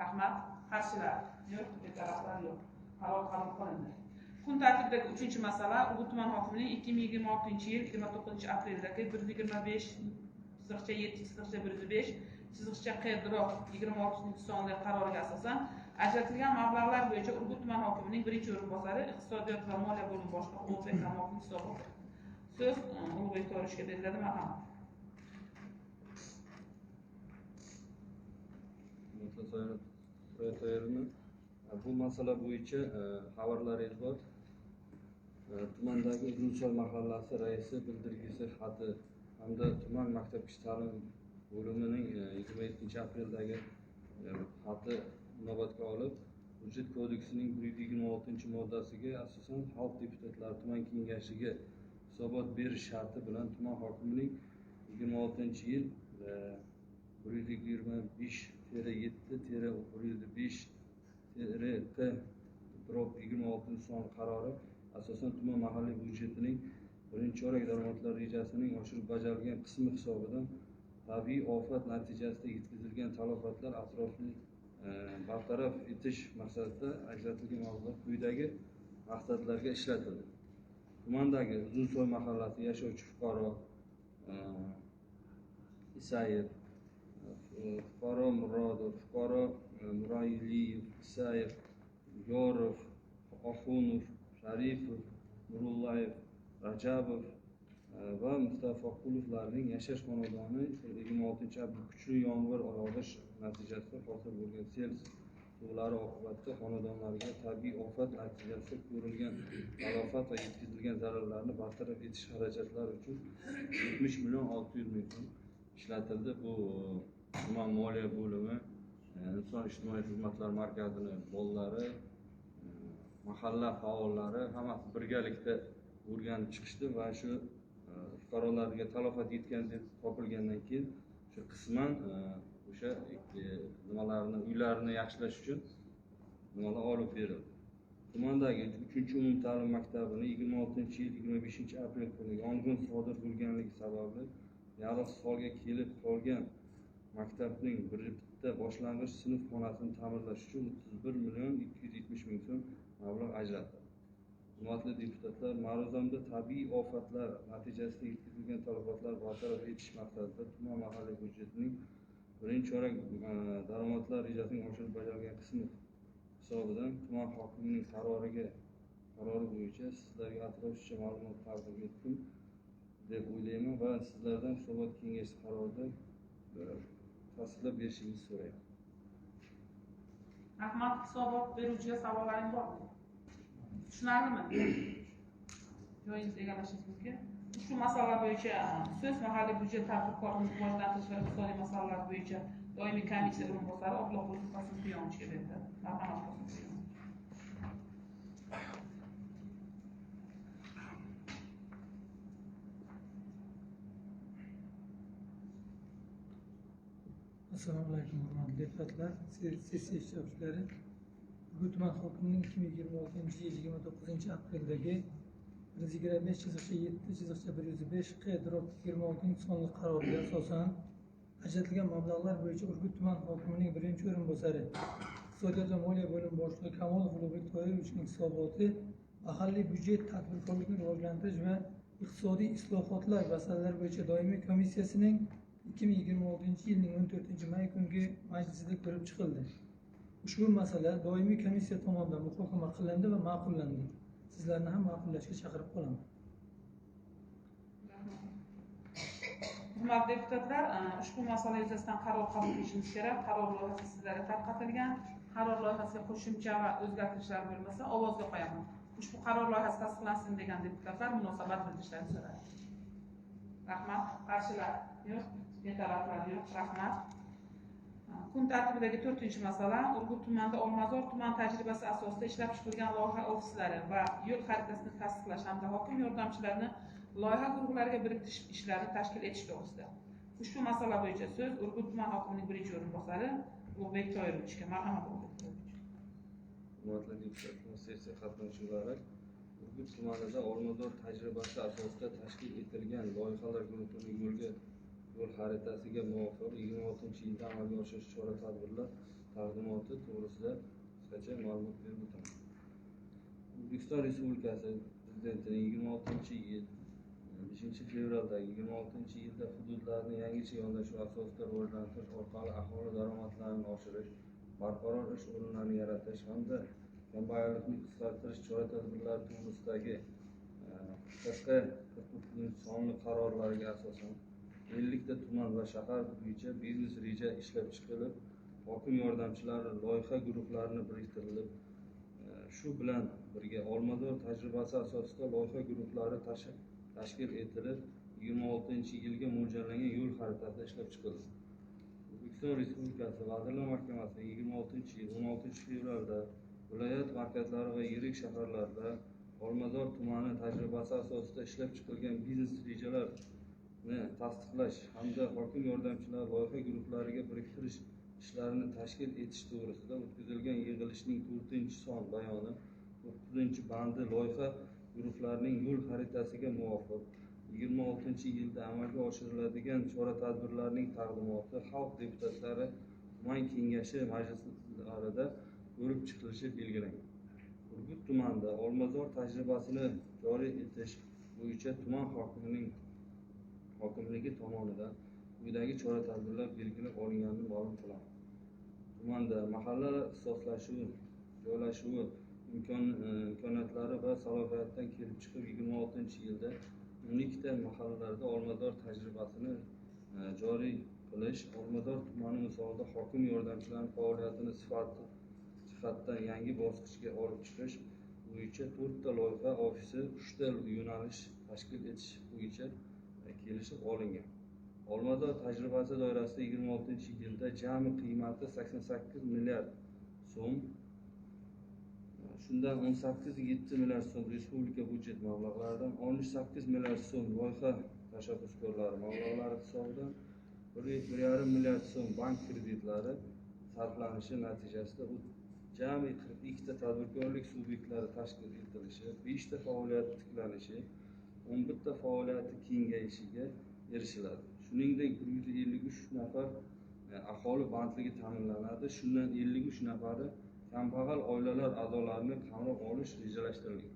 Rahmat. Qarshilar yo'q, betaraflar yo'q. Qaror qabul qilindi. Kun tartibidagi 3-masala Urgut tuman hokimining 2026-yil 29-apreldagi 125/7/105/Q-26 sonli qaroriga asosan ajratilgan mablag'lar bo'yicha Urgut tuman hokimining birinchi o'rinbosari iqtisodiyot va moliya bo'limi boshlig'i Ulug'bek Kamolovning hisoboti. So'z Ulug'bek To'rishga beriladi. Marhamat. Bu masala bo'yicha xabarlaringiz bor. Tumandagi Uzunsoy mahallasi raisi bildirgisi xati hamda tuman maktabgacha ta'lim bo'limining 27-apreldagi xati inobatga olib, Byudjet kodeksining 126-moddasiga asosan xalq deputatlari tuman kengashiga hisobot berish sharti bilan tuman hokimining 26-yil 125/7/5-T-26 son qarori asosan tuman mahalliy byudjetining birinchi chorak daromadlar rejasining oshirib bajarilgan qismi hisobidan tabiiy ofat natijasida yetkazilgan talafotlar atrofli bartaraf etish maqsadida ajratilgan mablag' quyidagi maqsadlarga ishlatildi. Tumandagi Uzunsoy mahallasida yashovchi fuqaro Isayev, fuqaro Murodov, fuqaro Murayliyev, Isayev, Yorov, Oxunov, Sharipov, Nurullayev, Rajabov va Mustafaqulovlarning yashash xonadoni 26-aprel kuchli yomg'ir yog'ish natijasida hosil bo'lgan sel tug'ilari oqibatida xonadonlarga tabiiy ofat natijasida ko'rilgan talafot va yetkazilgan zararlarni bartaraf etish xarajatlari uchun 70,600,000 so'm ishlatildi. Bu tuman moliya bo'limi, inson ijtimoiy xizmatlar markazini bolalari, mahalla faollari hammasi birgalikda o'rganib chiqishdi va shu fuqarolarga talafot yetgan deb topilgandan keyin shu qisman o'sha nimalarni, uylarini yaxshilash uchun nimalar olib berildi. Tumandagi 3-umum ta'lim maktabini 26-yil 25-aprel kuni yong'in sodir bo'lganligi sababli yaroqsiz holga kelib qolgan maktabning bitta boshlang'ich sinf xonasini ta'mirlash uchun 31,270,000 so'm mablag' ajratildi. Hurmatli deputatlar, ma'ruzamda tabiiy ofatlar natijasida yetkazilgan talafotlar bartaraf etish maqsadida tuman mahalliy byudjetining birinchi chorak daromadlar rejasining oshirib bajarilgan qismi hisobidan tuman hokimining qarori bo'yicha sizlarga atroflicha ma'lumot taqdim etdim deb o'ylayman va sizlardan hisobot kengashi qarorida tasdiqlab berishingizni so'rayman. Rahmat. Hisobot beruvchiga savollaring bormi? Tushunarlimi? Joyingizni egallashingiz mumkin. Ushbu masala bo'yicha so'z mahalliy byudjet tadbirkorlik rivojlantirish va iqtisodiy masalalar bo'yicha doimiy komissiya o'rinbosari Obloqul Qosimquyonovga beriladi. Marhamat, Qosimquyon. Assalomu alaykum hurmatli deputatlar, sessiya ishtirokchilari. Bugun tuman hokimining 2026-yil 29-apreldagi 125/7/105/Q-26 sonli qaroriga asosan ajratilgan mablag'lar bo'yicha Urgut tuman hokimining birinchi o'rinbosari Iqtisodiyot va moliya bo'limi boshlig'i Kamolov Ulug'bek Toyirovichning hisoboti mahalliy byudjet tadbirkorlikni rivojlantirish va iqtisodiy islohotlar masalalari bo'yicha doimiy komissiyasining 2026-yilning 14-may kungi majlisida ko'rib chiqildi. Ushbu masala doimiy komissiya tomonidan muhokama qilindi va ma'qullandi. Sizlarni ham ma'qullashga chaqirib qolaman. Hurmatli deputatlar, ushbu masala yuzasidan qaror qabul qilishimiz kerak. Qaror loyihasi sizlarga tarqatilgan. Qaror loyihasiga qo'shimcha va o'zgartirishlar bo'lmasa, ovozga qo'yaman. Ushbu qaror loyihasi tasdiqlansin degan deputatlar munosabat bildirishlarini so'rayman. Rahmat. Qarshilar yo'q, betaraflar yo'q. Rahmat. Kun tartibidagi 4-masala Urgut tumanida Olmazor tuman tajribasi asosida ishlab chiqilgan loyiha ofislari va yo'l xaritasini tasdiqlash hamda hokim yordamchilarini loyiha guruhlariga biriktish ishlarini tashkil etish to'g'risida. Ushbu masala bo'yicha so'z Urgut tuman hokimining birinchi o'rinbosari Ulug'bek Toyirovichga. Marhamat, Ulug'bek Toyirovich. Hurmatli deputatlar, sessiya qatnashchilari, Urgut tumanida Olmazor tajribasi asosida tashkil etilgan loyihalar guruhining yo'l xaritasiga muvofiq 26-yilda amalga oshirish chora-tadbirlar taqdimoti to'g'risida qisqacha ma'lumot berib o'taman. O'zbekiston Respublikasi Prezidentining 26-yil 5-fevraldagi 26-yilda hududlarni yangicha yondashuv asosida rivojlantirish orqali aholi daromadlarini oshirish, barqaror ish o'rinlarini yaratish hamda kambag'allikni qisqartirish chora-tadbirlari to'g'risidagi 40-sonli qarorlariga asosan 50 ta tuman va shahar bo'yicha biznes reja ishlab chiqilib, hokim yordamchilari loyiha guruhlarini biriktirilib, shu bilan birga Olmazor tajribasi asosida loyiha guruhlari tashkil etilib, 26-yilga mo'ljallangan yo'l xaritasi ishlab chiqildi. O'zbekiston Respublikasi Vazirlar Mahkamasi 26-yil 16-fevralda viloyat markazlari va yirik shaharlarda Olmazor tumani tajribasi asosida ishlab chiqilgan biznes rejalarni tasdiqlash hamda hokim yordamchilari loyiha guruhlariga biriktirish ishlarini tashkil etish to'g'risida o'tkazilgan yig'ilishning 4-son bayoni 9-bandi loyiha guruhlarining yo'l xaritasiga muvofiq 26-yilda amalga oshiriladigan chora-tadbirlarning taqdimoti xalq deputatlari tuman kengashi majlislarida ko'rib chiqilishi belgilangan. Urgut tumanida Olmazor tajribasini joriy etish bo'yicha tuman hokimligi tomonidan quyidagi chora-tadbirlar belgilab olinganini ma'lum qilaman. Tumanda mahalla ixtisoslashuvi, joylashuvi imkoniyatlari va salohiyatdan kelib chiqib 26-yilda 12 ta mahallalarda Olmazor tajribasini joriy qilish, Olmazor tumani misolida hokim yordamchilarining faoliyatini jihatdan yangi bosqichga olib chiqish bo'yicha 4 ta loyiha ofisi 3 ta yo'nalish tashkil etish bo'yicha kelishib olingan. Olmazor tajribasi doirasida 26-yilda jami qiymati 88 milliard so'm, shundan 18,7 milliard so'm respublika byudjet mablag'laridan, 18 milliard so'm loyiha tashabbuskorlari mablag'lari hisobidan 1,5 milliard so'm bank kreditlari sarflanishi natijasida jami 42 ta tadbirkorlik subyektlari tashkil etilishi, 5 ta faoliyat tiklanishi, 11 ta faoliyati kengayishiga erishiladi. Shuningdek 153 nafar aholi bandligi ta'minlanadi. Shundan 53 nafari kambag'al oilalar a'zolarini qamrab olish rejalashtirilgan.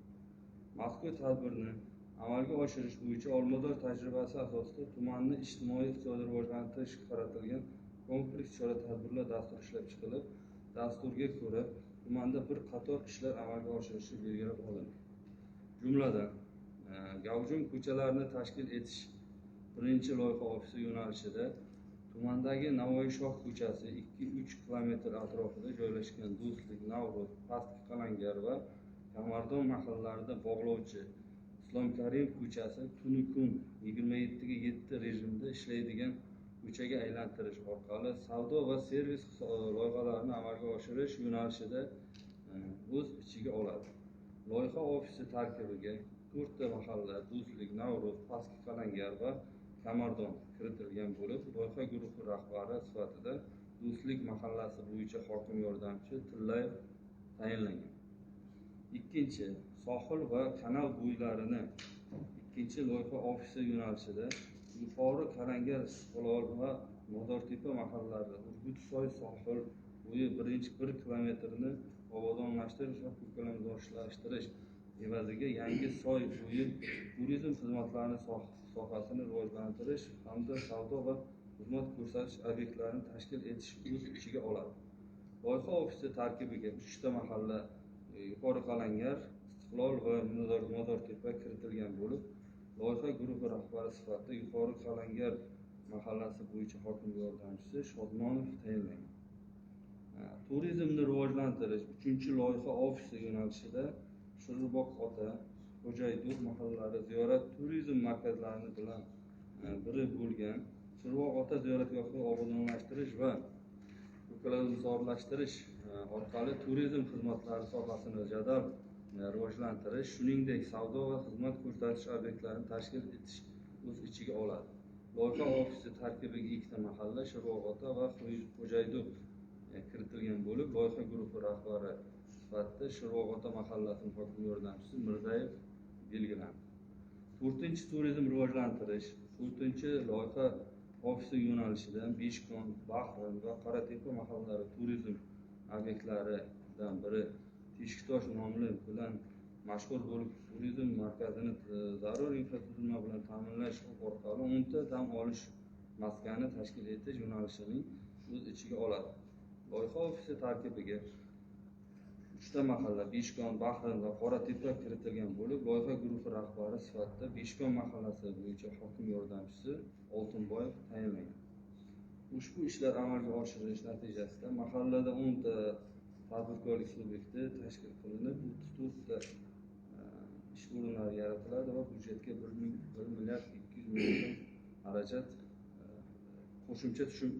Mazkur tadbirni amalga oshirish bo'yicha Olmazor tajribasi asosida tumanni ijtimoiy-iqtisodiy rivojlantirishga qaratilgan kompleks chora-tadbirlar dasturi ishlab chiqilib, dasturga ko'ra tumanda bir qator ishlar amalga oshirilishi belgilab olindi. Jumladan, gavjum ko'chalarni tashkil etish birinchi loyiha ofisi yo'nalishida tumandagi Navoiyshoh ko'chasi 2-3 kilometr atrofida joylashgan Do'stlik, Navro'z, Pastki Qalangar va Kamardon mahallalarida bog'lovchi Islom Karimov ko'chasi tunu kun 27/7 rejimda ishlaydigan ko'chaga aylantirish orqali savdo va servis loyihalarini amalga oshirish yo'nalishida o'z ichiga oladi. Loyiha ofisi tarkibiga 4 ta mahalla Do'stlik, Navro'z, Pastki Qalangar va Kamardon kiritilgan bo'lib, loyiha guruhi rahbari sifatida Do'stlik mahallasi bo'yicha hokim yordamchi Tillayev tayinlangan. Ikkinchi, sohil va kanal bo'ylarini ikkinchi loyiha ofisi yo'nalishida yuqori Qalangar, Istiqlol va Mozortepa mahallalarida Urgutsoy sohil bo'yi 1 kilometrini obodonlashtirish va ko'kalamzorlashtirish evaziga yangi soy bo'yi turizm xizmatlari sohasini rivojlantirish hamda savdo va xizmat ko'rsatish obyektlarini tashkil etish o'z ichiga oladi. Loyiha ofisi tarkibiga 3 ta mahalla Yuqori Qalangar, Istiqlol va Mozortepa kiritilgan bo'lib, loyiha guruhi rahbari sifatida Yuqori Qalangar mahallasi bo'yicha hokim yordamchisi Shodmonov tayinlangan. Turizmni rivojlantirish 3-loyiha ofisi yo'nalishida Shirboq ota, Xo'jaydur mahallalari ziyorat turizm markazlari bilan biri bo'lgan Shirboq ota ziyoratgohini obodonlashtirish va ko'kalamzorlashtirish orqali turizm xizmatlari sohasini jadal rivojlantirish, shuningdek savdo va xizmat ko'rsatish obyektlarini tashkil etish o'z ichiga oladi. Loyiha ofisi tarkibiga 2 ta mahalla Shirboq ota va Xo'jaydur kiritilgan bo'lib, loyiha guruhi rahbari sifatida Shirboq ota mahallasining hokim yordamchisi Mirzayev belgilandi. 4-chi turizm rivojlantirish 4-chi loyiha ofisi yo'nalishidan Beshkon, Bahrin va Qoratepa mahallalari turizm obyektlaridan biri Teshiktosh nomli bilan mashhur bo'lib, turizm markazini zarur infratuzilma bilan ta'minlash orqali 10 ta dam olish maskani tashkil etish yo'nalishining o'z ichiga oladi. Loyiha ofisi tarkibiga 3 ta mahalla Beshkon, Bahrin va Qoratepa kiritilgan bo'lib, loyiha guruhi rahbari sifatida Beshkon mahallasi bo'yicha hokim yordamchisi Oltinboyev tayinlangan. Ushbu ishlar amalga oshirilish natijasida mahallada 10 ta tadbirkorlik subyekti tashkil qilinib, 34 ta ish o'rinlari yaratiladi va byudjetga 1 milliard 200 million xarajat qo'shimcha tushum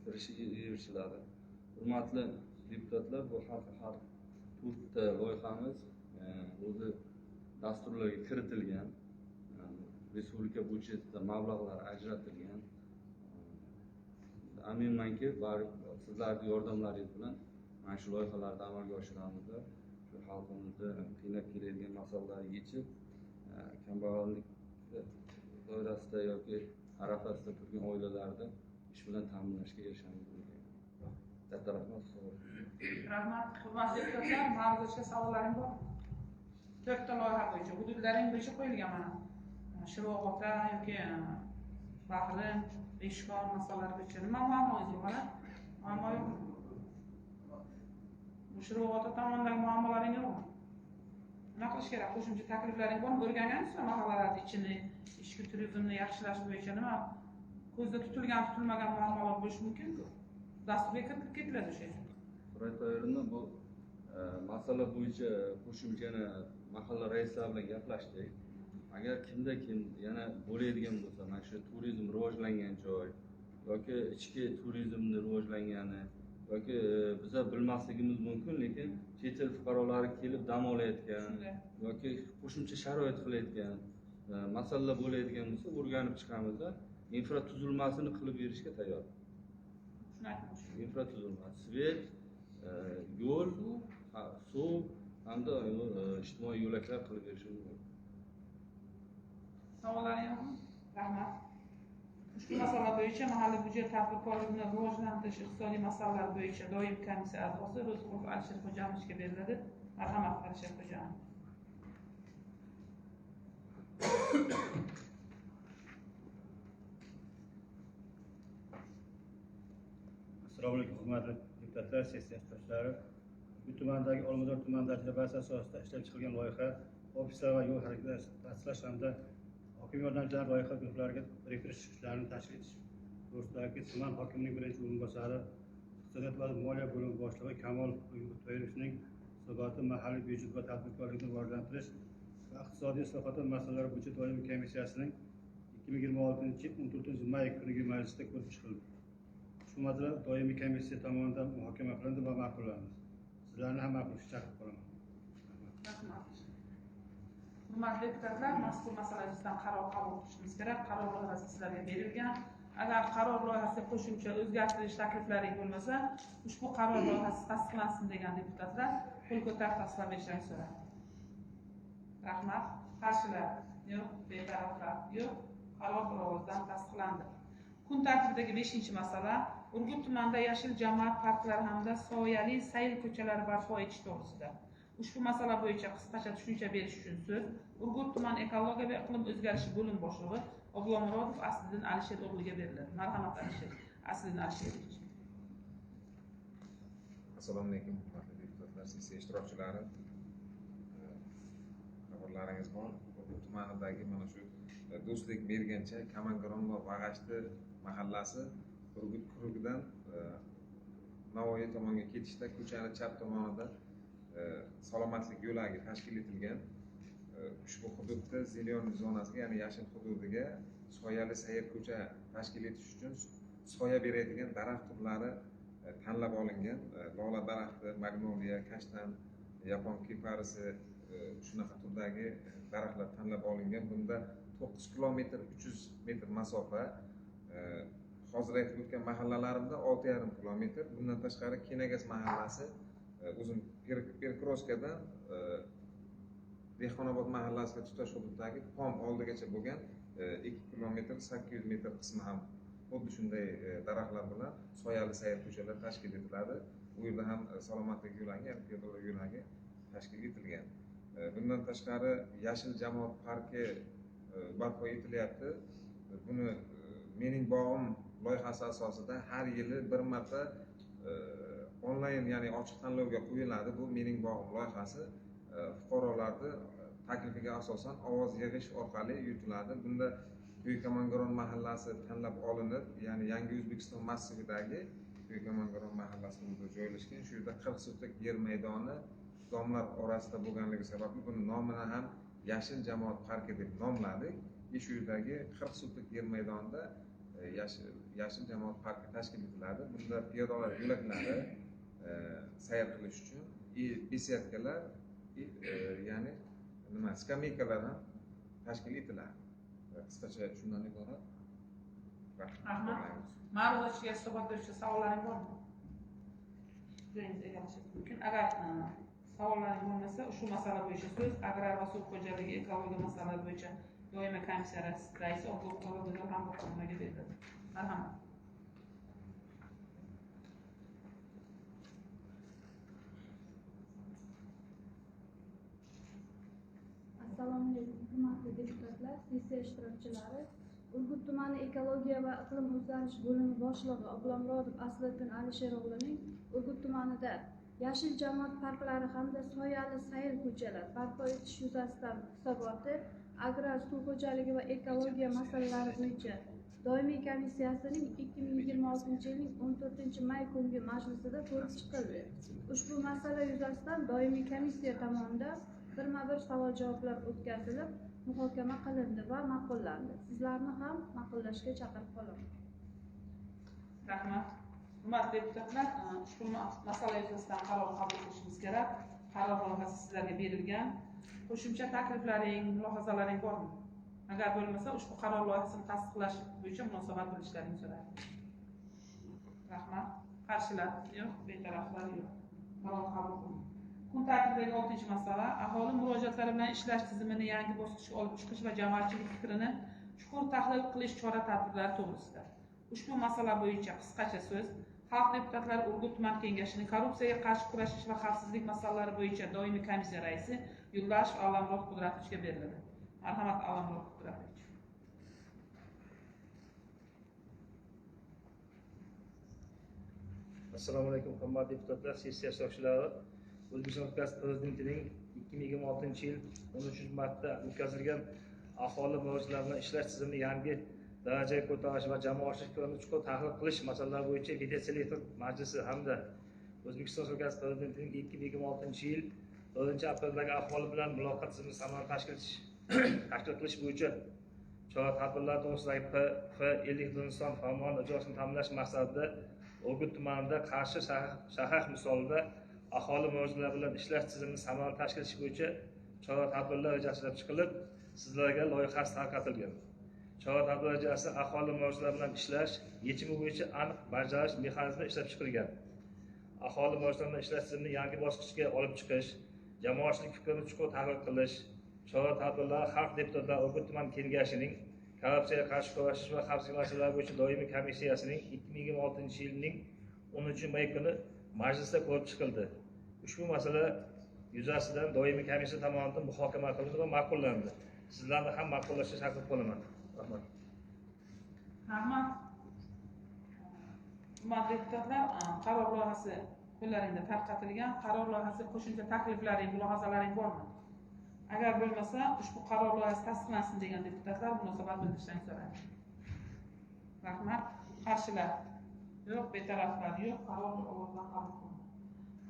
erishiladi. Hurmatli deputatlar, bu har 4 ta loyihamiz o'zi dasturlarga kiritilgan, respublika byudjetida mablag'lar ajratilgan. Aminmanki, sizlarning yordamlaringiz bilan mana shu loyihalarni amalga oshiramizlar. Shu xalqimizni qiynab keladigan masalalarni yechib, kambag'allik doirasida yoki arafasida turgan oilalarni ish bilan ta'minlashga erishamiz. Katta rahmat. Rahmat. Hurmatli deputatlar, mavzuga savollaring bormi? 4 ta loyiha bo'yicha hududlaring bo'yicha qo'yilgan mana. Shirvoq ota yoki Bahrin, Beshkon masalalari bo'yicha nima muammoingiz bor? Muammo yo'qmi? Shirvoq ota tomonidan muammolaring yo'qmi? Nima qilish kerak? Qo'shimcha takliflaring bormi? O'rganyapsizmi mahallalarning ichini, ichki turizmni yaxshilash bo'yicha nima ko'zda tutilgan, tutilmagan muammolar bo'lishi mumkin-ku. Dasturga kiritilib ketiladi o'sha. So'ray tayyorlanib bu masala bo'yicha qo'shimchani mahalla raislari bilan gaplashdik. Agar kimda kim yana bo'ladigan bo'lsa, mana shu turizm rivojlangan joy yoki ichki turizmni rivojlangani yoki biza bilmasligimiz mumkin, lekin chet el fuqarolari kelib dam olayotgan yoki qo'shimcha sharoit qilayotgan masalalar bo'ladigan bo'lsa, o'rganib chiqamizda infratuzilmasini qilib berishga tayyor. Shuni aytmoqchi. Infratuzilma, svet, yo'l, suv hamda ijtimoiy yo'laklar qilib berishimiz mumkin. Savollaring yo'qmi? Rahmat. Ushbu masala bo'yicha mahalliy byudjet tadbirkorligini rivojlantirish iqtisodiy masalalar bo'yicha doimiy komissiya a'zosi Ro'zqulov Alisher Xo'janovga beriladi. Marhamat, Alisher Xo'janov. Assalomu alaykum, hurmatli deputatlar, sessiya ishtirokchilari. Bu tumandagi Olmazor tuman tajribasi asosida ishlab chiqilgan loyiha, ofislar va yo'l harakati tasdiqlash hamda hokim yordamchilari loyiha guruhlariga biriktirish ishlarini tashkil etish to'g'risidagi tuman hokimining birinchi o'rinbosari, iqtisodiyot va moliya bo'limi boshlig'i Kamol To'yrovning hisoboti mahalliy byudjet va tadbirkorlikni rivojlantirish va iqtisodiy islohotlar masalalari bo'yicha doimiy komissiyasining 2026-14 may kungi majlisida ko'rib chiqildi. Shu masala doimiy komissiya tomonidan muhokama qilindi va ma'qullandi. Sizlarni ham ma'qullashga chaqirib qolaman. Rahmat. Hurmatli deputatlar, mazkur masala yuzasidan qaror qabul qilishimiz kerak. Qaror loyihasi sizlarga berilgan. Agar qaror loyihasiga qo'shimcha o'zgartirish takliflaring bo'lmasa, ushbu qaror loyihasi tasdiqlansin degan deputatlar qo'l ko'tarib tasdiqlab berishlarini so'rayman. Rahmat. Qarshilar yo'q, betaraflar yo'q. Qaror bir ovozdan tasdiqlandi. Kun tartibidagi 5-masala Urgut tumanida yashil jamoat parklari hamda soyali sayl ko'chalari barpo etish to'g'risida. Ushbu masala bo'yicha qisqacha tushuncha berish uchun so'z Urgut tuman ekologiya va iqlim o'zgarishi bo'lim boshlig'i Oblomurodov Asliddin Alisher o'g'liga beriladi. Marhamat, Alisher. Asliddin Alisherovich. Assalomu alaykum, hurmatli deputatlar, sessiya ishtirokchilari. Xabarlaringiz bor. Urgut tumanidagi mana shu Do'stlik Mergancha, Kamangaron va Vag'ashti mahallasi Urgut qurugidan Navoiy tomonga ketishda ko'chani chap tomonida salomatlik yo'lagi tashkil etilgan. Ushbu hududda zelion zonasiga, ya'ni yashil hududiga soyali sayr ko'cha tashkil etish uchun soya beradigan daraxt turlari tanlab olingan. Lola daraxti, magnoliya, kashtan, yapon kiparisi shunaqa turdagi daraxtlar tanlab olingan. Bunda 9 kilometr 300 metr masofa, hozir aytib o'tgan mahallalarimda 6,5 kilometr. Bundan tashqari Kenagas mahallasi o'zim Perkroskadan Dehqonobod mahallasiga tutash hududdagi POM oldigacha bo'lgan 2 kilometr 800 metr qismi ham xuddi shunday daraxtlar bilan soyali sayr ko'chalar tashkil etiladi. U yerda ham salomatlik yo'lagi, ya'ni piyodalar yo'lagi tashkil etilgan. Bundan tashqari yashil jamoat parki barpo etilyapti. Buni mening bog'im loyihasi asosida har yili bir marta onlayn, ya'ni ochiq tanlovga qo'yiladi. Bu mening bog'im loyihasi fuqarolarni taklifiga asosan ovoz yig'ish orqali yuritiladi. Bunda Qo'ykamangaron mahallasi tanlab olinib, ya'ni Yangi O'zbekiston massividagi Qo'ykamangaron mahallasi hududida joylashgan. Shu yerda 40 sotix yer maydoni domlar orasida bo'lganligi sababli buni nomini ham yashil jamoat parki deb nomladik. Shu yerdagi 40 sotix yer maydonida yashil jamoat parki tashkil etiladi. Bunda piyodalar yo'laklari sayr qilish uchun besyatkalar, ya'ni skameykalar ham tashkil etiladi. Qisqacha shundan iborat. Rahmat. Ma'ruzachiga hisobot berishga savollaring bormi? Joyingiz egallashingiz mumkin. Agar savollaring bo'lmasa, ushbu masala bo'yicha so'z agrar va suv xo'jaligi ekologiya masalalari bo'yicha doimiy komissiya raisi Oblomurodov Hamroqo'mga beriladi. Marhamat. Assalomu alaykum, hurmatli deputatlar, sessiya ishtirokchilari. Urgut tumani ekologiya va iqlim o'zgarishi bo'limi boshlig'i Oblomurodov Asliddin Alisher o'g'lining Urgut tumanida yashil jamoat parklari hamda soyali sayr ko'chalar barpo etish yuzasidan hisoboti agrar suv xo'jaligi va ekologiya masalalari bo'yicha doimiy komissiyasining 2026 yilning 14 may kungi majlisida ko'rib chiqildi. Ushbu masala yuzasidan doimiy komissiya tomonidan birma-bir savol-javoblar o'tkazilib, muhokama qilindi va ma'qullandi. Sizlarni ham ma'qullashga chaqirib qolaman. Rahmat. Hurmatli deputatlar, ushbu masala yuzasidan qaror qabul qilishimiz kerak. Qaror loyihasi sizlarga berilgan. Qo'shimcha takliflaring, mulohazalaring bormi? Agar bo'lmasa, ushbu qaror loyihasini tasdiqlash bo'yicha munosabat bildirishlaringizni so'rayman. Rahmat. Qarshilar yo'q, betaraflar yo'q. Qaror qabul qilindi. Kun tartibidagi 6-masala aholi murojaatlari bilan ishlash tizimini yangi bosqichga olib chiqish va jamoatchilik fikrini chuqur tahlil qilish chora-tadbirlari to'g'risida. Ushbu masala bo'yicha qisqacha so'z Xalq deputatlari Urgut tuman kengashining korrupsiyaga qarshi kurashish va xavfsizlik masalalari bo'yicha doimiy komissiya raisi Yurlashev Allamurod Qudratovichga beriladi. Marhamat, Allamurod Qudratovich. Assalomu alaykum, hurmatli deputatlar, sessiya ishtirokchilari. O'zbekiston Respublikasi Prezidentining 2026 yil 13-martda o'tkazilgan aholi murojaatlar bilan ishlash tizimini yangi darajaga ko'tarish va jamoatchilik fikrini chuqur tahlil qilish masalalari bo'yicha videoselektor majlisi hamda O'zbekiston Respublikasi Prezidentining 2026 yil 4-apreldagi aholi bilan muloqot tizimini samarador tashkil qilish bo'yicha chora-tadbirlar to'g'risidagi P50 farmoni ijrosini ta'minlash maqsadida Urgut tumanida Qarshi shahar misolida aholi murojaatlar bilan ishlash tizimini samarador tashkil etish bo'yicha chora-tadbirlar rejalashtirib chiqilib, sizlarga loyihasi tarqatilgan. Chora-tadbir rejasi aholi murojaatlar bilan ishlash yechimi bo'yicha aniq bajarish mexanizmi ishlab chiqilgan. Aholi murojaatlar bilan ishlash tizimini yangi bosqichga olib chiqish, jamoatchilik fikrini chuqur tahlil qilish, chora-tadbirlar Xalq deputatlari Urgut tuman kengashining korrupsiyaga qarshi kurashish va xavfsizlik masalalari bo'yicha doimiy komissiyasining 2026 yilning 10 may kuni majlisda ko'rib chiqildi. Ushbu masala yuzasidan doimiy komissiya tomonidan muhokama qilindi va ma'qullandi. Sizlarni ham ma'qullashga chaqirib qolaman. Rahmat. Rahmat. Hurmatli deputatlar, qaror loyihasi qo'llaringda tarqatilgan. Qaror loyihasi qo'shimcha takliflaring, mulohazalaring bormi? Agar bo'lmasa, ushbu qaror loyihasi tasdiqlansin degan deputatlar munosabat bildirishlarini so'rayman. Rahmat. Qarshilar yo'q, betaraflar yo'q. Qaror ovozdan qabul qilindi.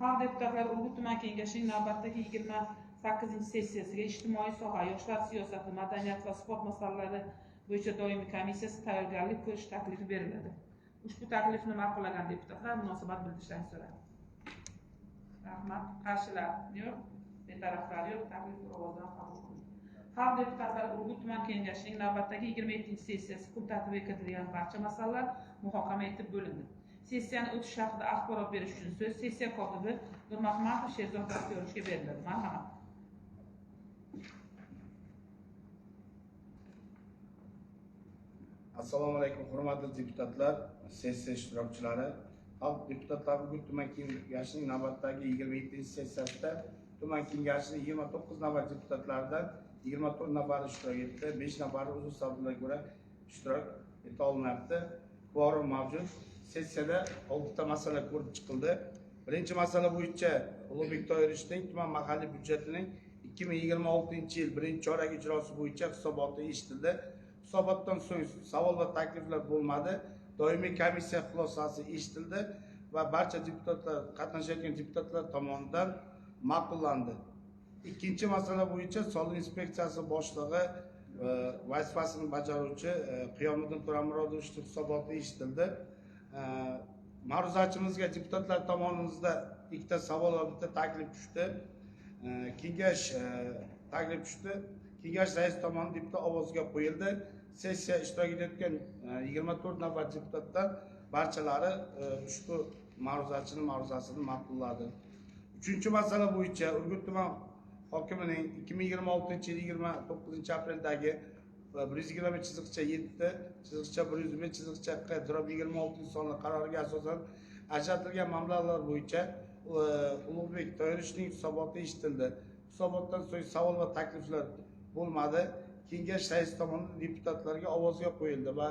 Xalq deputatlari Urgut tuman kengashining navbatdagi 28-sessiyasiga ijtimoiy soha, yoshlar siyosati, madaniyat va sport masalalari bo'yicha doimiy komissiyasi tayyorgarlik ko'rish taklifi beriladi. Ushbu taklifni ma'qullagan deputatlar munosabat bildirishlarini so'rayman. Rahmat. Qarshilar yo'q, betaraflar yo'q. Taklif ovozdan qabul qilindi. Xalq deputatlari Urgut tuman kengashining navbatdagi 27-sessiyasi kun tartibiga kiritilgan barcha masalalar muhokama etib bo'lindi. Sessiyani o'tish haqida axborot berish uchun so'z sessiya kotibi Nurmahmatov Sherzod Baxtiyorovga beriladi. Marhamat. Assalomu alaykum, hurmatli deputatlar, sessiya ishtirokchilari. Xalq deputatlari Urgut tuman kengashining navbatdagi 27-sessiyasida tuman kengashining 29 nafar deputatlaridan 24 nafari ishtirok etdi, 5 nafari uzr sabablarga ko'ra ishtirok eta olmayapti. Kvorum mavjud. Sessiyada 6 ta masala ko'rib chiqildi. Birinchi masala bo'yicha Ulug'bek To'yirishning tuman mahalliy byudjetining 2026 yil 1-chorak ijrosi bo'yicha hisoboti eshitildi. Hisobotdan so'ng savol va takliflar bo'lmadi. Doimiy komissiya xulosasi eshitildi va barcha deputatlar, qatnashayotgan deputatlar tomonidan ma'qullandi. Ikkinchi masala bo'yicha Soliq inspeksiyasi boshlig'i vazifasini bajaruvchi Qiyomiddin To'ramurodovich hisoboti eshitildi. Ma'ruzachimizga deputatlar tomonidan ikkita savol va bitta taklif tushdi. Kengash taklif tushdi. Kengash raisi tomonidan deputat ovoziga qo'yildi. Sessiya ishtirok etayotgan 24 nafar deputatdan barchalari ushbu ma'ruzasini ma'qulladi. Uchinchi masala bo'yicha Urgut tuman hokimining 2026 yil 29 apreldagi 120.7.101.Q/26 sonli qaroriga asosan ajratilgan mablag'lar bo'yicha Ulug'bek To'yirishning hisoboti eshitildi. Hisobotdan so'ng savol va takliflar bo'lmadi. Kengash raisi tomonidan deputatlarga ovozga qo'yildi va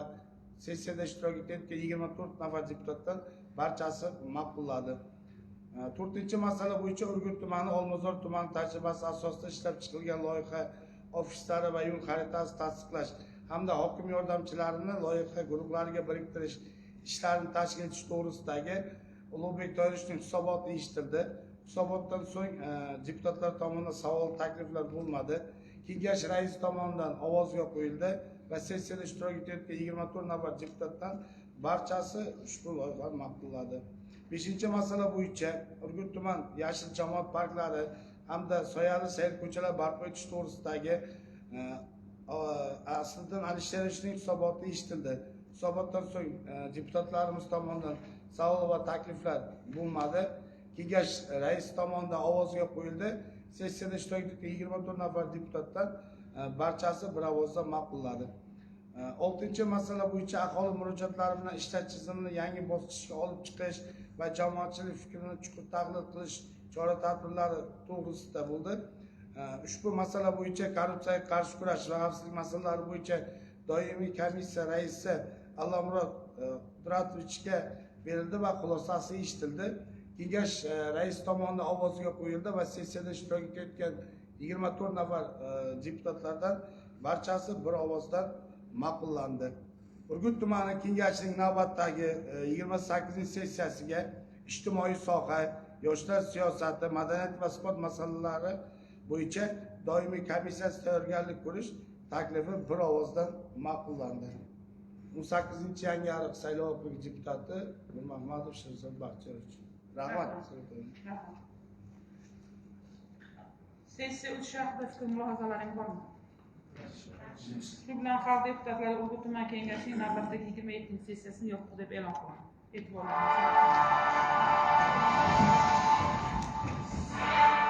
sessiyada ishtirok etayotgan 24 nafar deputatdan barchasi ma'qulladi. 4-masala bo'yicha Urgut tumani Olmazor tumani tajribasi asosida ishlab chiqilgan loyiha ofislari va yo'l xaritasi tasdiqlash hamda hokim yordamchilarini loyiha guruhlariga biriktirish ishlarini tashkil etish to'g'risidagi Ulug'bek Toyirichning hisoboti eshitildi. Hisobotdan so'ng deputatlar tomonidan savol takliflar bo'lmadi. Kengash raisi tomonidan ovozga qo'yildi va sessiyada ishtirok etayotgan 24 nafar deputatdan barchasi ushbu loyihani ma'qulladi. 5-masala bo'yicha Urgut tuman yashil jamoat parklari hamda soyali sayr ko'chalar barpo etish to'g'risidagi Asliddin Alisherovich hisoboti eshitildi. Hisobotdan so'ng deputatlarimiz tomonidan savol va takliflar bo'lmadi. Kengash raisi tomonidan ovozga qo'yildi. Sessiyada ishtirok etgan 24 nafar deputatdan barchasi bir ovozdan ma'qulladi. 6-masala bo'yicha aholi murojaatlari bilan ishlash tizimini yangi bosqichga olib chiqish va jamoatchilik fikrini chuqur tahlil qilish chora-tadbirlari to'g'risida bo'ldi. Ushbu masala bo'yicha korrupsiyaga qarshi kurash va xavfsizlik masalalari bo'yicha doimiy komissiya raisi Allamurod Qudratlichga berildi va xulosasi eshitildi. Kengash raisi tomonidan ovozga qo'yildi va sessiyada ishtirok etayotgan 24 nafar deputatlardan barchasi bir ovozdan ma'qullandi. Urgut tumani kengashining navbatdagi 28-sessiyasiga ijtimoiy soha, yoshlar siyosati, madaniyat va sport masalalari bo'yicha doimiy komissiyasi tayyorgarlik ko'rish taklifi bir ovozdan ma'qullandi. 18-Yangiariq saylov okrugi deputati Nurmahmadov Sherzod Baxtiyorovich. Rahmat. Sessiya o'tishi haqida fikr mulohazalaring bormi? Shu bilan xalq deputatlari Urgut tuman kengashining navbatdagi 27-sessiyasini yopiq deb e'lon qildi. E'tiborlaringizni